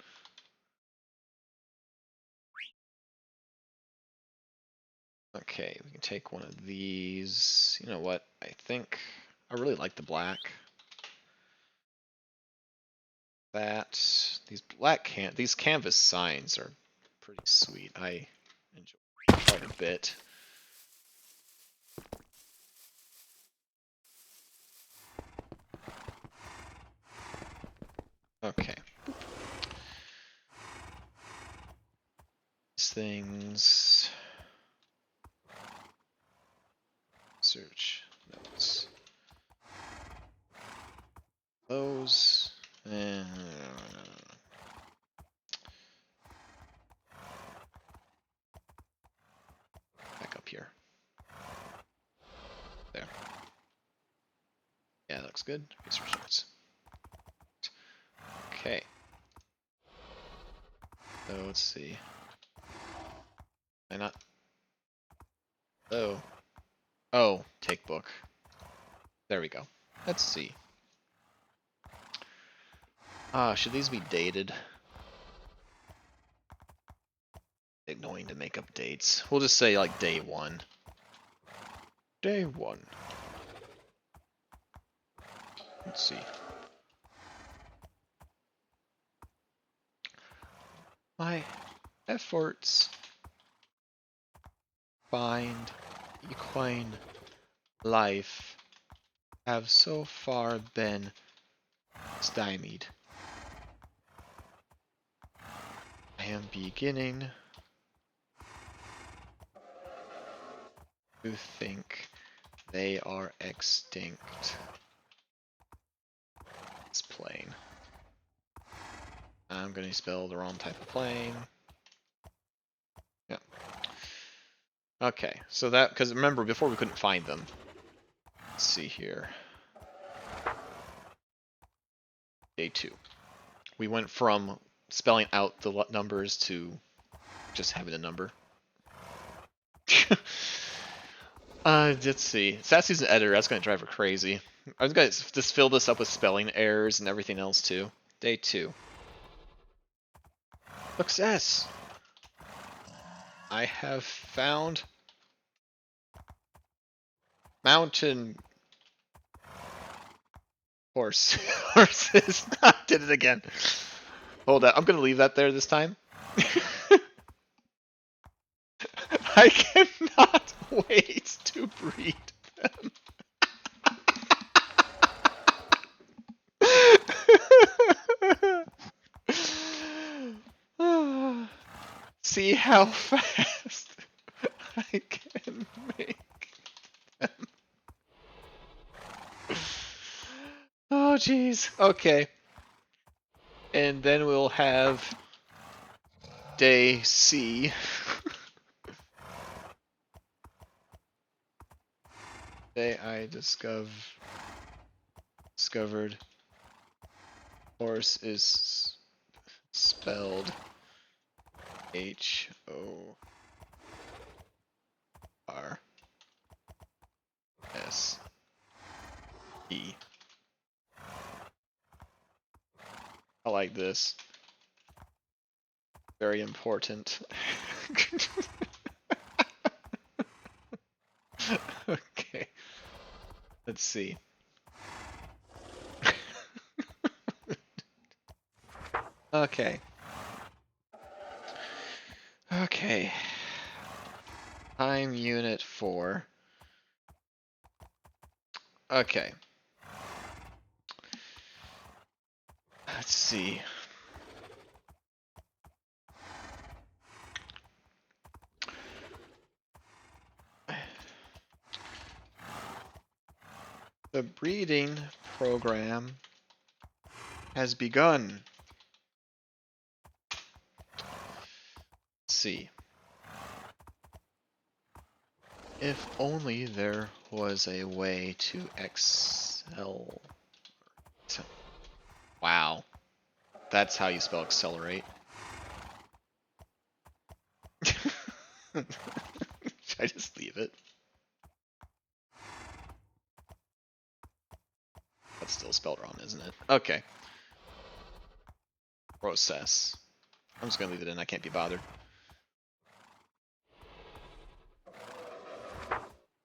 Okay, we can take one of these. You know what? I think I really like the black. These canvas signs are pretty sweet. I enjoy quite a bit. Okay. These things. Search notes. Those. And back up here. There. Yeah, that looks good. Research notes. Okay. So let's see. Am I not? Oh. Oh, take book. There we go. Let's see. Should these be dated? Annoying to make up dates. We'll just say like day 1. Day 1. Let's see. My efforts find equine life have so far been stymied. I am beginning to think they are extinct. It's plain. I'm going to spell the wrong type of plane. Yeah. Okay, so that, because remember, before we couldn't find them. Let's see here. Day 2. We went from spelling out the numbers to just having a number. Let's see. Sassy's an editor. That's gonna drive her crazy. I was gonna just fill this up with spelling errors and everything else too. Day 2. Success! I have found mountain horses. Did it again. Hold on. I'm gonna leave that there this time. I cannot wait to breed them. See how fast I can make them. Oh, jeez. Okay. And then we'll have day C. Day I discovered horse is spelled H-O-R-S-E. I like this. Very important. Okay. Let's see. Okay. Okay. Time unit 4. Okay. Let's see. The breeding program has begun. Let's see. If only there was a way to excel. Wow. That's how you spell accelerate. Should I just leave it? That's still spelled wrong, isn't it? Okay. Process. I'm just gonna leave it in, I can't be bothered.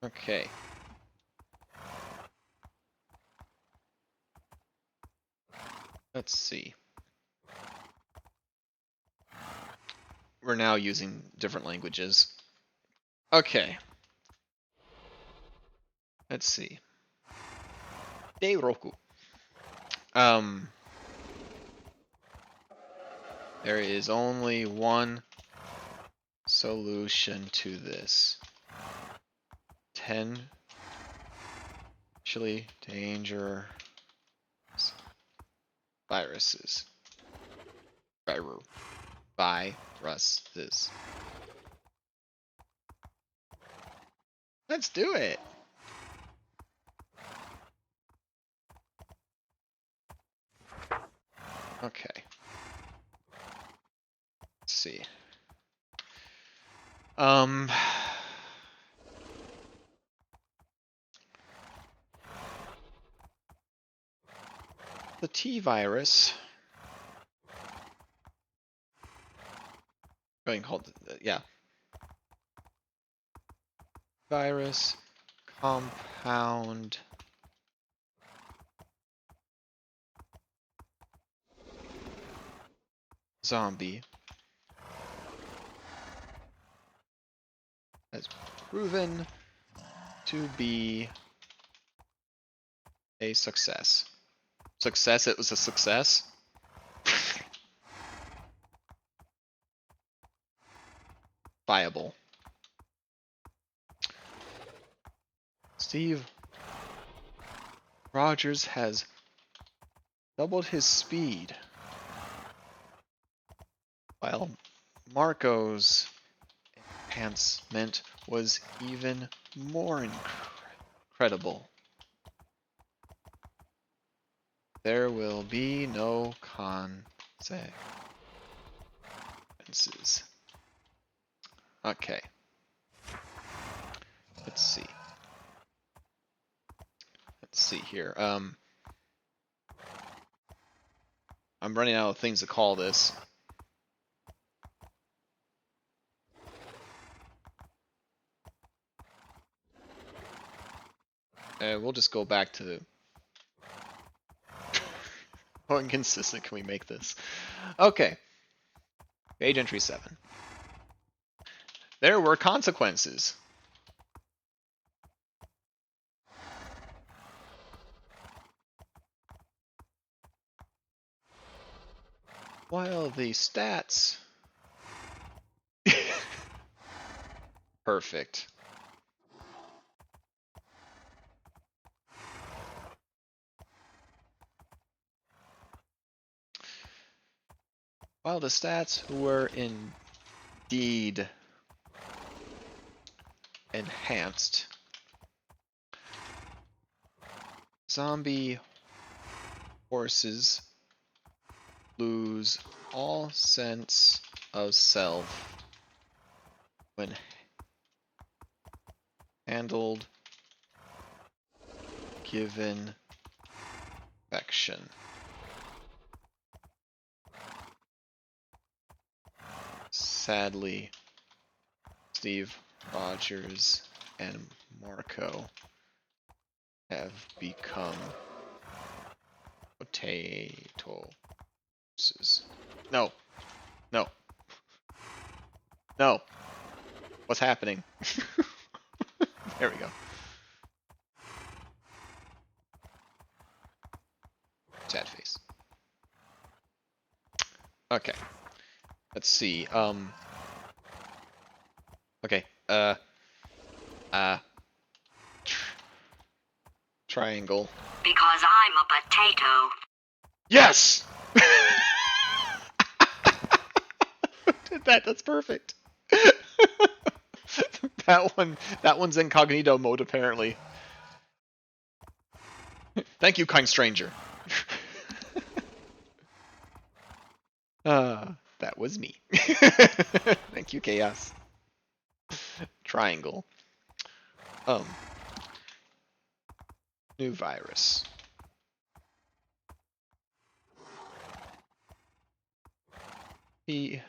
Okay. Let's see. We're now using different languages. Okay. Let's see. Deiroku. There is only one solution to this. 10 actually dangerous viruses. Viruses. Let's do it. Okay. Let's see. The T virus. Going called yeah. Virus compound zombie has proven to be a success. Success, it was a success. Viable. Steve Rogers has doubled his speed, while Marco's enhancement was even more incredible. There will be no consequences. Okay. Let's see. see here. I'm running out of things to call this. We'll just go back to how inconsistent can we make this? Okay. Page entry 7. There were consequences. While the stats... Perfect. While the stats were indeed enhanced, zombie horses lose all sense of self when handled given affection. Sadly, Steve Rogers and Marco have become potatoes. No. No. No. What's happening? There we go. Sad face. Okay. Let's see. Okay. Triangle. Because I'm a potato. Yes! Did that? That's perfect. That one's incognito mode apparently. Thank you, kind stranger. That was me. Thank you, Chaos. Triangle. New virus. The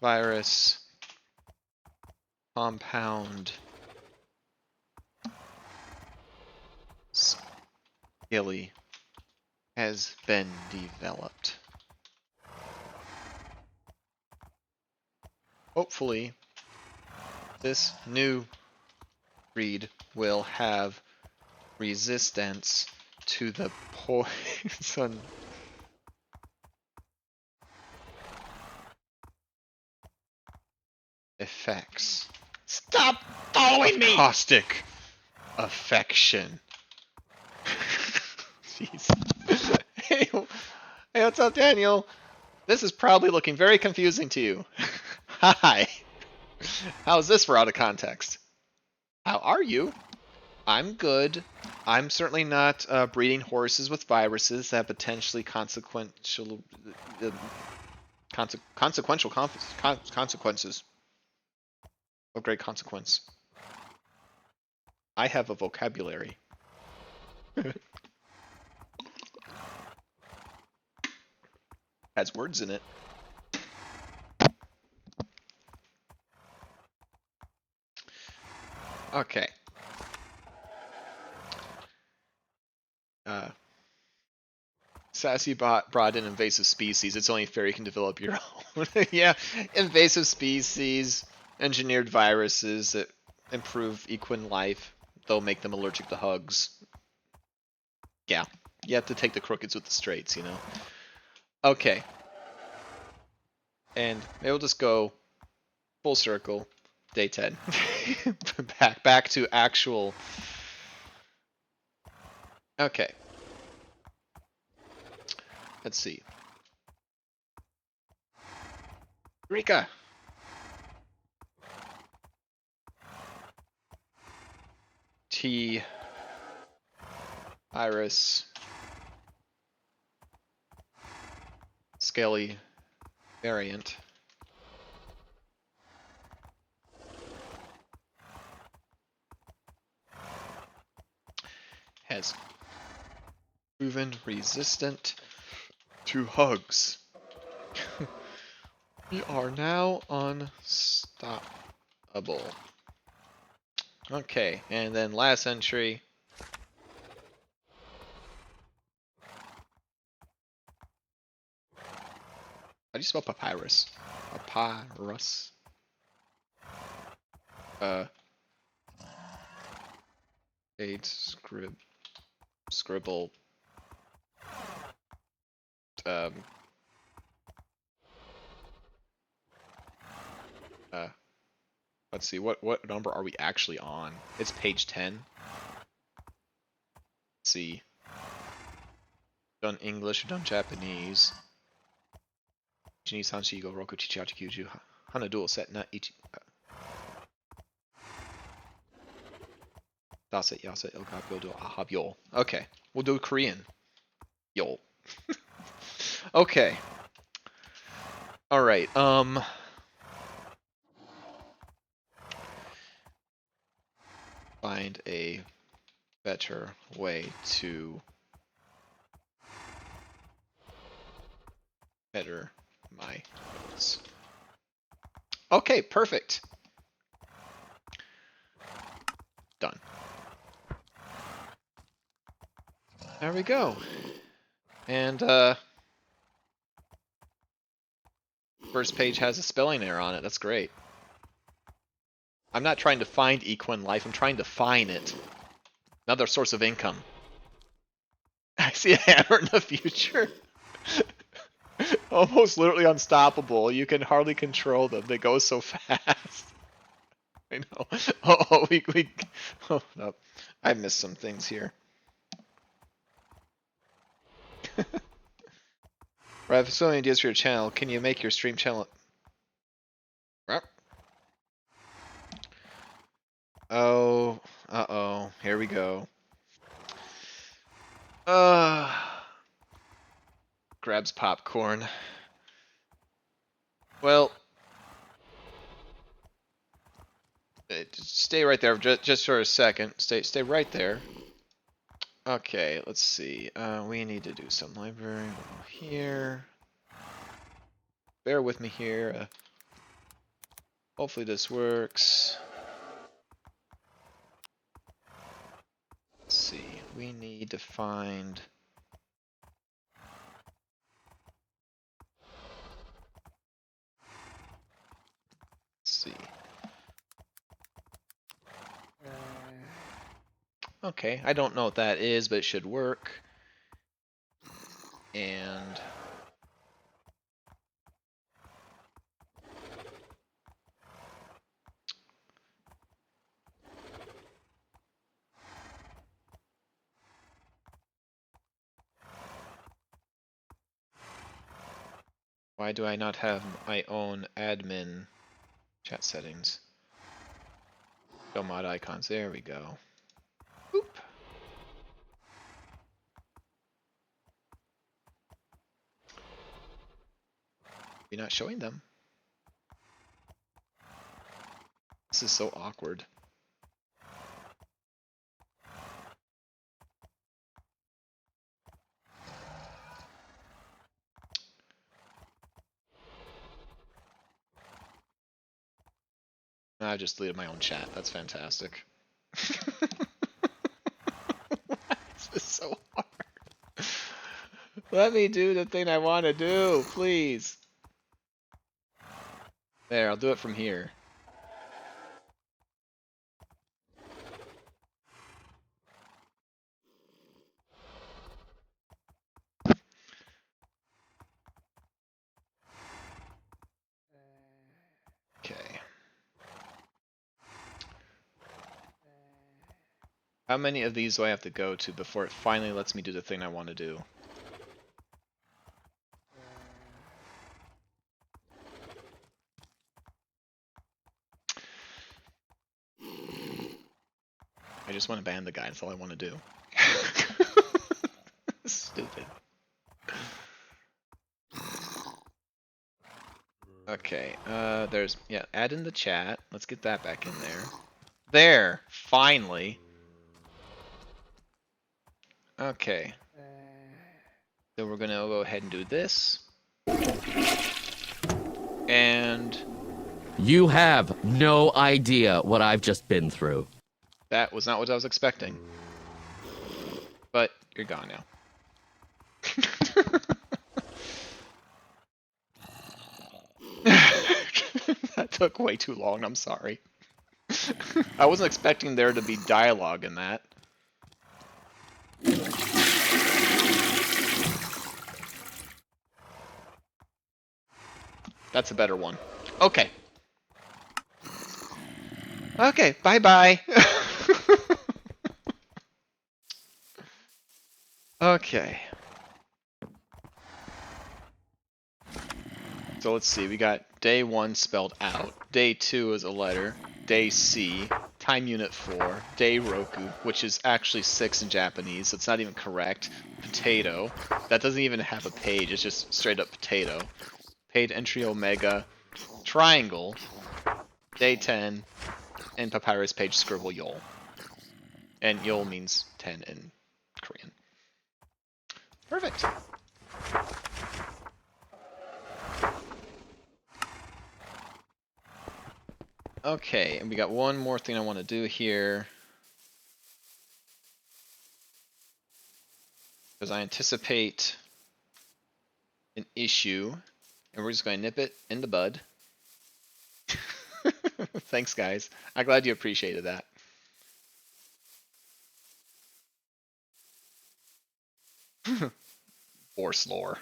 virus compound skilly has been developed. Hopefully, this new breed will have resistance to the poison effects. Stop following me! Caustic affection. Jeez. Hey, what's up, Daniel? This is probably looking very confusing to you. Hi. How's this for out of context? How are you? I'm good. I'm certainly not breeding horses with viruses that have potentially consequential consequences of great consequence. I have a vocabulary. Has words in it. Okay. Sassy brought in invasive species. It's only fair you can develop your own. Yeah, invasive species, engineered viruses that improve equine life. They'll make them allergic to hugs. Yeah, you have to take the crookeds with the straights, you know. Okay. And maybe we'll just go full circle. Day 10. back to actual. Okay. Let's see. Rika. T. Iris. Scaly variant. Has Proven resistant to hugs. We are now unstoppable. Okay, and then last entry. How do you spell papyrus? Papyrus. Fade, scribble. Um. Let's see. What number are we actually on? It's page 10. Let's see. Done English, done Japanese. Chinese Hanshi go Roku Chichachi Kyuju. Hana dual set na ichi. Daset Yaset Ilgap do Ahab Yol. Okay. We'll do Korean. Yol. Okay. Alright, find a better way to better my notes. Okay, perfect. Done. There we go. And first page has a spelling error on it. That's great. I'm not trying to find equine life. I'm trying to find it. Another source of income. I see a hammer in the future. Almost literally unstoppable. You can hardly control them. They go so fast. I know. Oh, oh no. I missed some things here. I have so many ideas for your channel. Can you make your stream channel? Oh, uh-oh. Here we go. Grabs popcorn. Well, stay right there just for a second. Stay right there. Okay, let's see. We need to do some library here. Bear with me here. Hopefully this works. Let's see. We need to find. Let's see. Okay, I don't know what that is, but it should work. And why do I not have my own admin chat settings? Show mod icons. There we go. Boop. You're not showing them. This is so awkward. I just deleted my own chat. That's fantastic. Why is this so hard? Let me do the thing I want to do, please. There, I'll do it from here. Okay. How many of these do I have to go to before it finally lets me do the thing I want to do? I just want to ban the guy, that's all I want to do. Stupid. Okay, there's, yeah, add in the chat. Let's get that back in there. There! Finally! Okay. Then we're gonna go ahead and do this. And You have no idea what I've just been through. that was not what I was expecting. But you're gone now. That took way too long, I'm sorry. I wasn't expecting there to be dialogue in that. That's a better one. Okay. Okay, bye-bye. Okay. So let's see, we got day 1 spelled out, day 2 is a letter, day C, time unit 4, day Roku, which is actually 6 in Japanese, so it's not even correct, potato, that doesn't even have a page, it's just straight up potato, paid entry omega, triangle, day 10, and papyrus page scribble yol. And yol means 10 in Korean. Perfect. Okay, and we got one more thing I want to do here. Because I anticipate an issue, and we're just going to nip it in the bud. Thanks, guys. I'm glad you appreciated that. Force lore.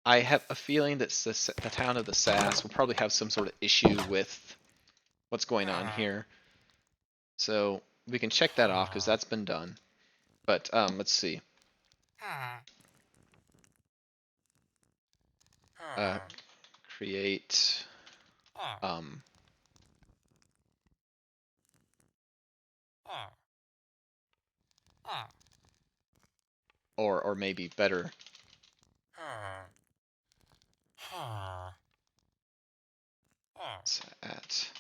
I have a feeling that the town of the Sass will probably have some sort of issue with what's going on here. So we can check that off because that's been done. But let's see. Create or maybe better. At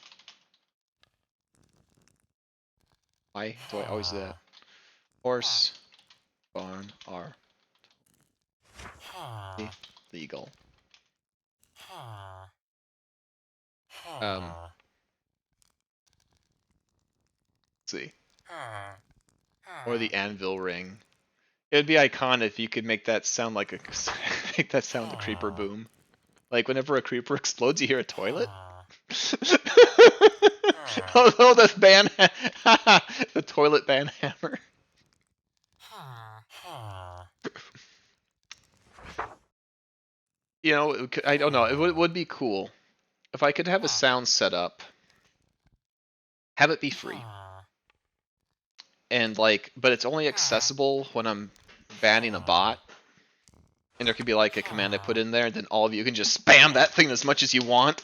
why do I always do that? Horse, barn are legal. Let's see. Or the anvil ring. It would be iconic if you could make that sound like a make that sound a creeper boom. Like whenever a creeper explodes, you hear a toilet. Oh, the band, the toilet band hammer. You know, I don't know. It would be cool if I could have a sound set up, have it be free, and like, but it's only accessible when I'm banning a bot. And there could be like a command I put in there, and then all of you can just spam that thing as much as you want.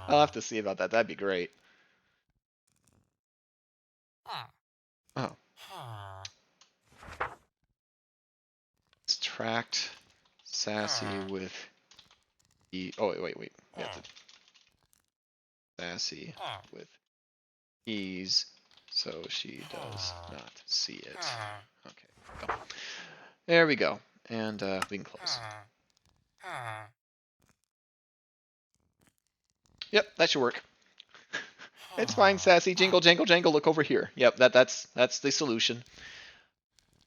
I'll have to see about that. That'd be great. Oh. Extract Sassy with E. Oh, wait. We have to. Sassy with ease so she does not see it. Okay. Go. There we go. And we can close. Yep, that should work. It's fine, Sassy. Jingle, jangle, jangle. Look over here. Yep, that's the solution.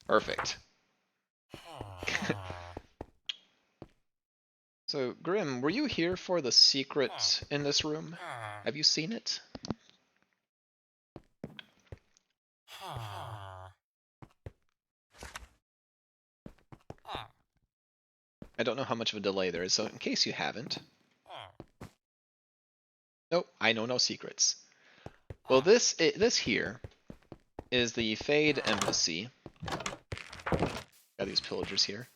Perfect. So, Grim, were you here for the secret in this room? Have you seen it? I don't know how much of a delay there is, so in case you haven't. Nope, I know no secrets. Well, this here is the Fade Embassy. Got these pillagers here.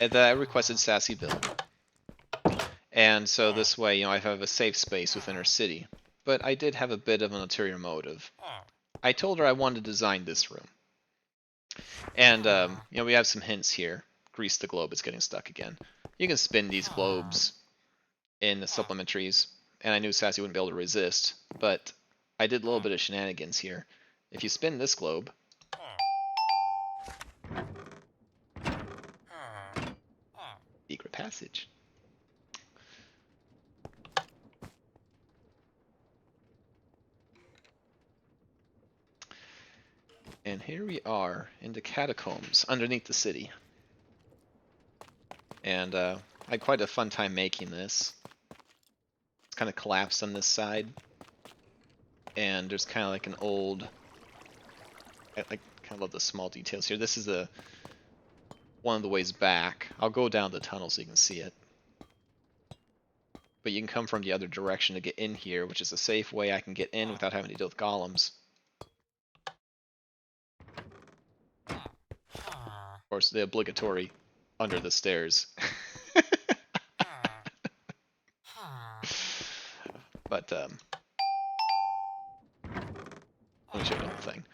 And I requested Sassy build. And so this way, you know, I have a safe space within her city. But I did have a bit of an ulterior motive. I told her I wanted to design this room. And, you know, we have some hints here. Grease the globe, it's getting stuck again. You can spin these globes in the supplementaries and I knew Sassy wouldn't be able to resist, but I did a little bit of shenanigans here. If you spin this globe, secret passage. And here we are in the catacombs underneath the city. And I had quite a fun time making this. It's kind of collapsed on this side. And there's kind of like an old... I kind of love the small details here. This is one of the ways back. I'll go down the tunnel so you can see it. But you can come from the other direction to get in here, which is a safe way I can get in without having to deal with golems. Of course, the obligatory under the stairs. But, let me show you the whole thing.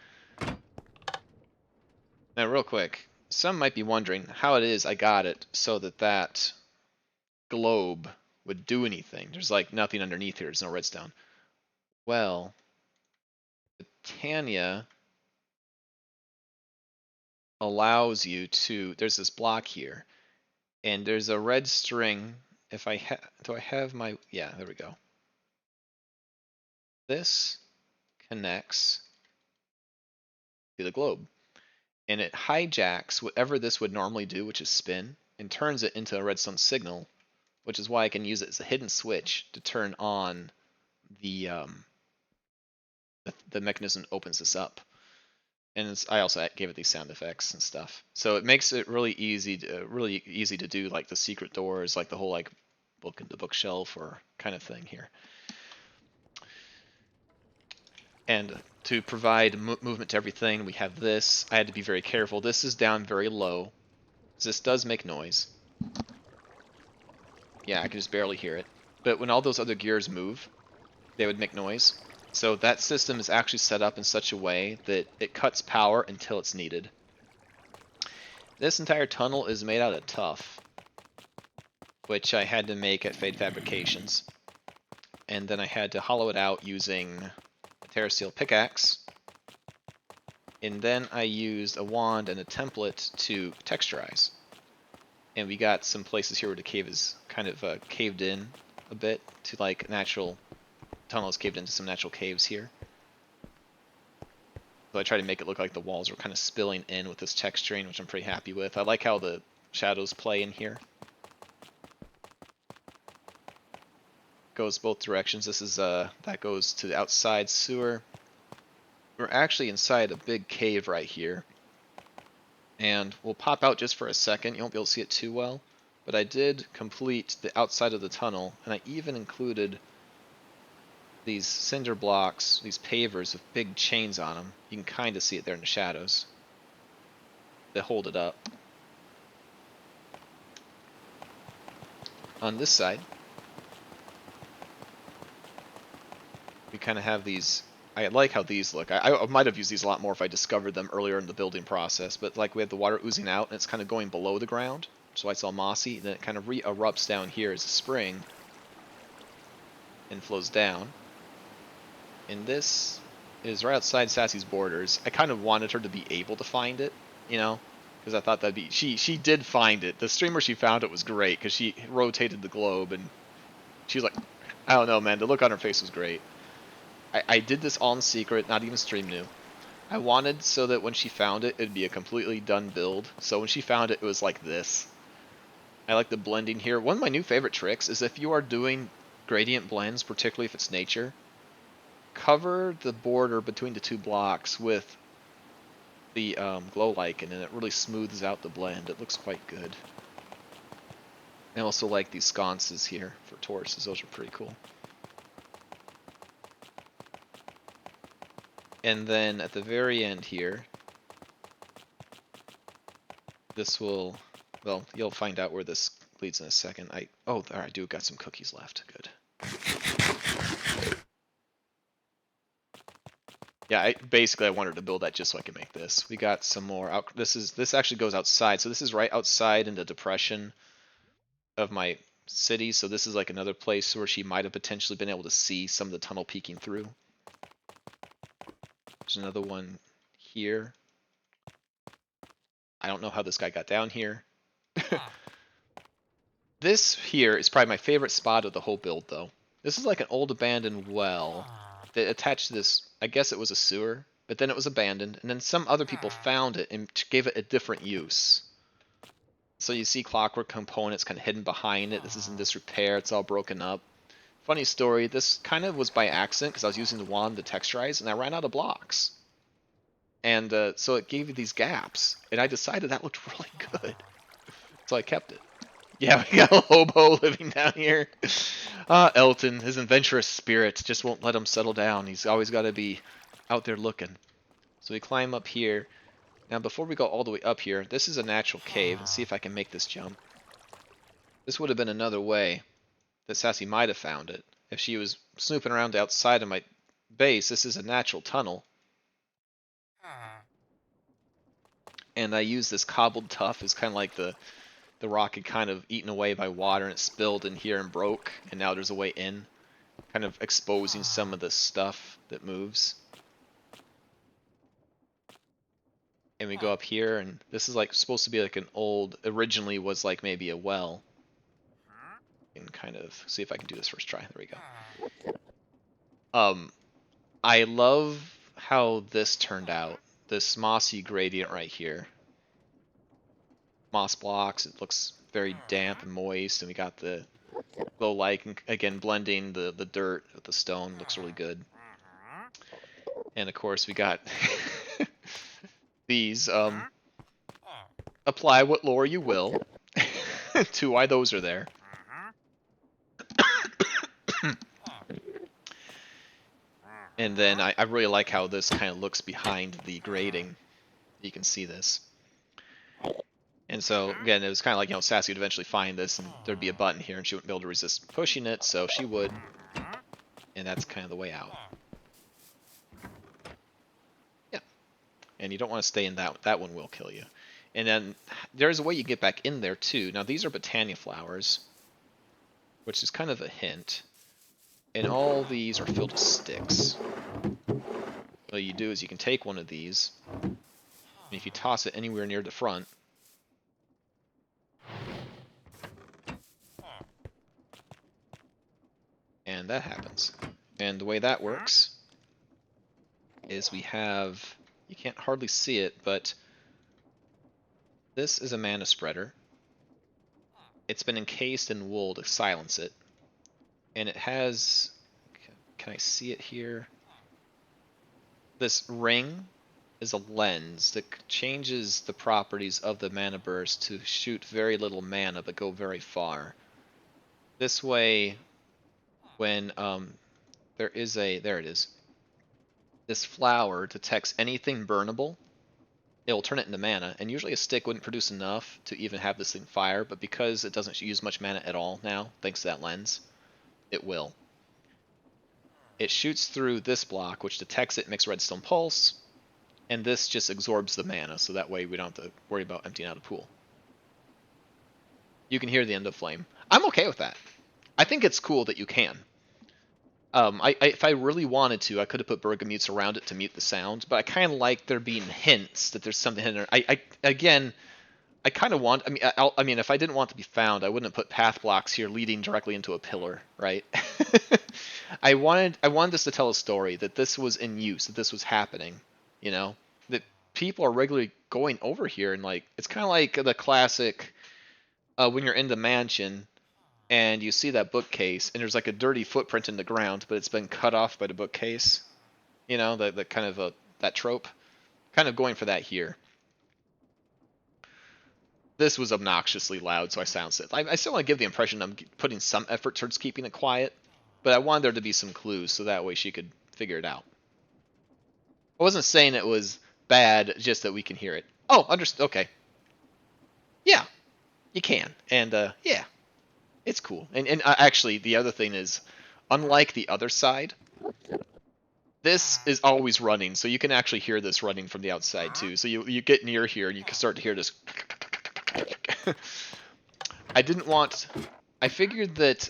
Now, real quick, some might be wondering how it is I got it so that that globe would do anything. There's like nothing underneath here. There's no redstone. Well, Botania allows you to... There's this block here, and there's a red string. If I do I have my... Yeah, there we go. This connects to the globe, and it hijacks whatever this would normally do, which is spin, and turns it into a redstone signal, which is why I can use it as a hidden switch to turn on the mechanism that opens this up. And I also gave it these sound effects and stuff, so it makes it really easy to do like the secret doors, like the whole like book in the bookshelf or kind of thing here. And to provide movement to everything, we have this. I had to be very careful. This is down very low. This does make noise. Yeah, I can just barely hear it. But when all those other gears move, they would make noise. So that system is actually set up in such a way that it cuts power until it's needed. This entire tunnel is made out of tuff, which I had to make at Fade Fabrications. And then I had to hollow it out using a steel pickaxe, and then I used a wand and a template to texturize. And we got some places here where the cave is kind of caved in a bit to like natural tunnels, caved into some natural caves here. So I tried to make it look like the walls were kind of spilling in with this texturing, which I'm pretty happy with. I like how the shadows play in here. Goes both directions. This is that goes to the outside sewer. We're actually inside a big cave right here, and we'll pop out just for a second. You won't be able to see it too well, but I did complete the outside of the tunnel, and I even included these cinder blocks, these pavers with big chains on them. You can kind of see it there in the shadows. They hold it up. On this side, we kind of have these... I like how these look. I might have used these a lot more if I discovered them earlier in the building process, but like we have the water oozing out and it's kind of going below the ground, so it's all mossy, and then it kind of re-erupts down here as a spring and flows down. And this is right outside Sassy's borders. I kind of wanted her to be able to find it, you know, because I thought that'd be... She did find it. The stream where she found it was great, because she rotated the globe, and she was like, I don't know, man, the look on her face was great. I did this all in secret, not even stream knew. I wanted so that when she found it, it'd be a completely done build. So when she found it, it was like this. I like the blending here. One of my new favorite tricks is if you are doing gradient blends, particularly if it's nature, cover the border between the two blocks with the glow lichen, and it really smooths out the blend. It looks quite good. I also like these sconces here for Tauruses. Those are pretty cool. And then at the very end here, this will, well, you'll find out where this leads in a second. Oh, there, I do got some cookies left. Good. Yeah, basically I wanted to build that just so I could make this. We got some more out. This actually goes outside, so this is right outside in the depression of my city, so this is like another place where she might have potentially been able to see some of the tunnel peeking through. There's another one here. I don't know how this guy got down here. This here is probably my favorite spot of the whole build, though. This is like an old abandoned well that attached to this, I guess it was a sewer, but then it was abandoned, and then some other people found it and gave it a different use. So you see clockwork components kind of hidden behind it. This is in disrepair. It's all broken up. Funny story, this kind of was by accident because I was using the wand to texturize, and I ran out of blocks. And so it gave you these gaps, and I decided that looked really good. So I kept it. Yeah, we got a hobo living down here. Elton, his adventurous spirit just won't let him settle down. He's always got to be out there looking. So we climb up here. Now, before we go all the way up here, this is a natural cave. Let's see if I can make this jump. This would have been another way that Sassy might have found it. If she was snooping around outside of my base, this is a natural tunnel. And I use this cobbled tuff as kind of like the rock had kind of eaten away by water and it spilled in here and broke, and now there's a way in, kind of exposing some of the stuff that moves. And we go up here, and this is like supposed to be like an old, originally was like maybe a well. And kind of see if I can do this first try. There we go. I love how this turned out. This mossy gradient right here. Moss blocks, it looks very damp and moist, and we got the low light, and again blending the dirt with the stone, looks really good. And of course we got these, apply what lore you will to why those are there. And then I really like how this kind of looks behind the grating. You can see this. And so, again, it was kind of like, you know, Sassy would eventually find this, and there'd be a button here, and she wouldn't be able to resist pushing it, so she would. And that's kind of the way out. Yeah. And you don't want to stay in that one will kill you. And then there's a way you get back in there, too. Now, these are Botania flowers, which is kind of a hint. And all these are filled with sticks. What you do is you can take one of these, and if you toss it anywhere near the front, and that happens. And the way that works is we have, you can't hardly see it, but this is a mana spreader. It's been encased in wool to silence it. And it has, can I see it here? This ring is a lens that changes the properties of the mana burst to shoot very little mana but go very far. This way, when there it is, this flower detects anything burnable, it will turn it into mana, and usually a stick wouldn't produce enough to even have this thing fire, but because it doesn't use much mana at all now, thanks to that lens, it will. It shoots through this block, which detects it, makes redstone pulse, and this just absorbs the mana, so that way we don't have to worry about emptying out a pool. You can hear the end of flame. I'm okay with that. I think it's cool that you can. If I really wanted to, I could have put bergamutes around it to mute the sound, but I kind of like there being hints that there's something in there. Again, I kind of want. I mean, if I didn't want to be found, I wouldn't have put path blocks here leading directly into a pillar, right? I wanted this to tell a story that this was in use, that this was happening. You know, that people are regularly going over here, and like it's kind of like the classic when you're in the mansion. And you see that bookcase, and there's like a dirty footprint in the ground, but it's been cut off by the bookcase. You know, the kind of that trope. Kind of going for that here. This was obnoxiously loud, so I silenced it. I still want to give the impression I'm putting some effort towards keeping it quiet, but I wanted there to be some clues, so that way she could figure it out. I wasn't saying it was bad, just that we can hear it. Oh, understood. Okay. Yeah, you can, and yeah. It's cool. And actually, the other thing is, unlike the other side, this is always running, so you can actually hear this running from the outside, too. So you get near here, and you can start to hear this. I didn't want I figured that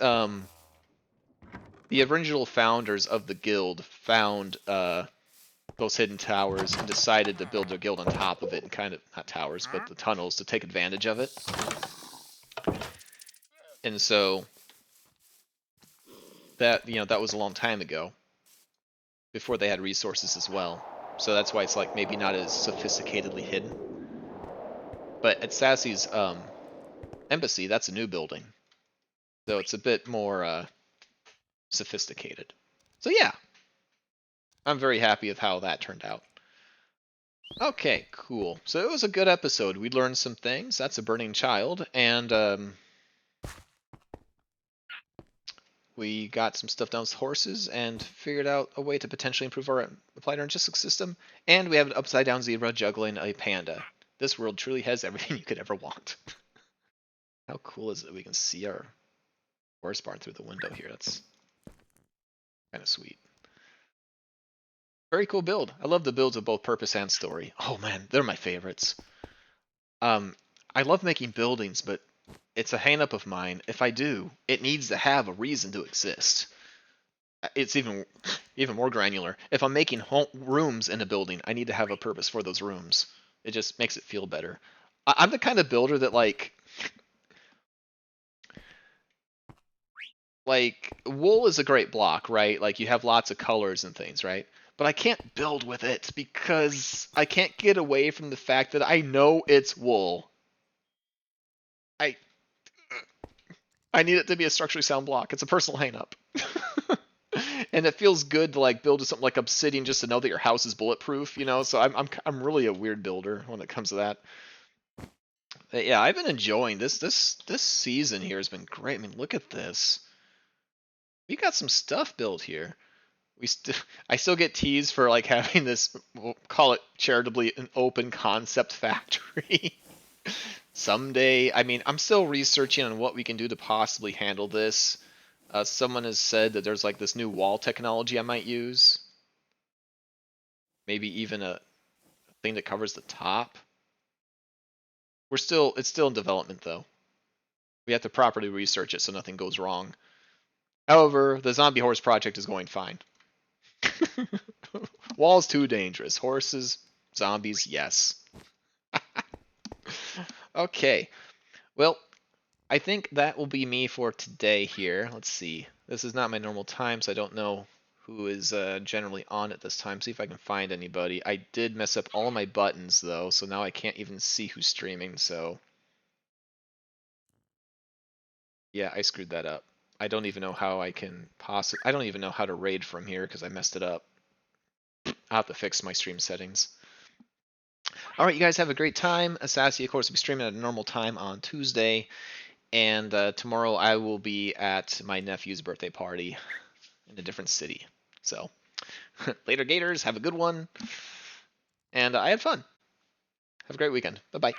the original founders of the guild found those hidden towers and decided to build their guild on top of it, and kind of not towers, but the tunnels to take advantage of it. And so that that was a long time ago, before they had resources as well. So that's why it's like maybe not as sophisticatedly hidden. But at Sassy's embassy, that's a new building, so it's a bit more sophisticated. So yeah, I'm very happy with how that turned out. Okay, cool. So it was a good episode. We learned some things. That's a burning child, and we got some stuff down with horses and figured out a way to potentially improve our applied energetic system. And we have an upside down zebra juggling a panda. This world truly has everything you could ever want. How cool is it we can see our horse barn through the window here? That's kind of sweet. Very cool build. I love the builds of both purpose and story. Oh man, they're my favorites. I love making buildings, but it's a hang-up of mine. If I do, it needs to have a reason to exist. It's even more granular. If I'm making rooms in a building, I need to have a purpose for those rooms. It just makes it feel better. I'm the kind of builder that like wool is a great block, right? Like you have lots of colors and things, right? But I can't build with it because I can't get away from the fact that I know it's wool. I I need it to be a structurally sound block. It's a personal hang-up. And it feels good to like build something like obsidian just to know that your house is bulletproof, you know? So I'm really a weird builder when it comes to that. But yeah, I've been enjoying this season here has been great. I mean, look at this. We got some stuff built here. I still get teased for like having this, we'll call it charitably, an open concept factory. Someday, I mean, I'm still researching on what we can do to possibly handle this. Someone has said that there's like this new wall technology I might use. Maybe even a thing that covers the top. It's still in development though. We have to properly research it so nothing goes wrong. However, the zombie horse project is going fine. Walls too dangerous. Horses, zombies, yes. Okay. Well, I think that will be me for today here. Let's see. This is not my normal time, so I don't know who is generally on at this time. See if I can find anybody. I did mess up all my buttons, though, so now I can't even see who's streaming, so... Yeah, I screwed that up. I don't even know how I can possibly... I don't even know how to raid from here, because I messed it up. I'll have to fix my stream settings. Alright, you guys have a great time. Sassy, of course, will be streaming at a normal time on Tuesday. And tomorrow I will be at my nephew's birthday party in a different city. So, later, Gators. Have a good one. And I had fun. Have a great weekend. Bye-bye.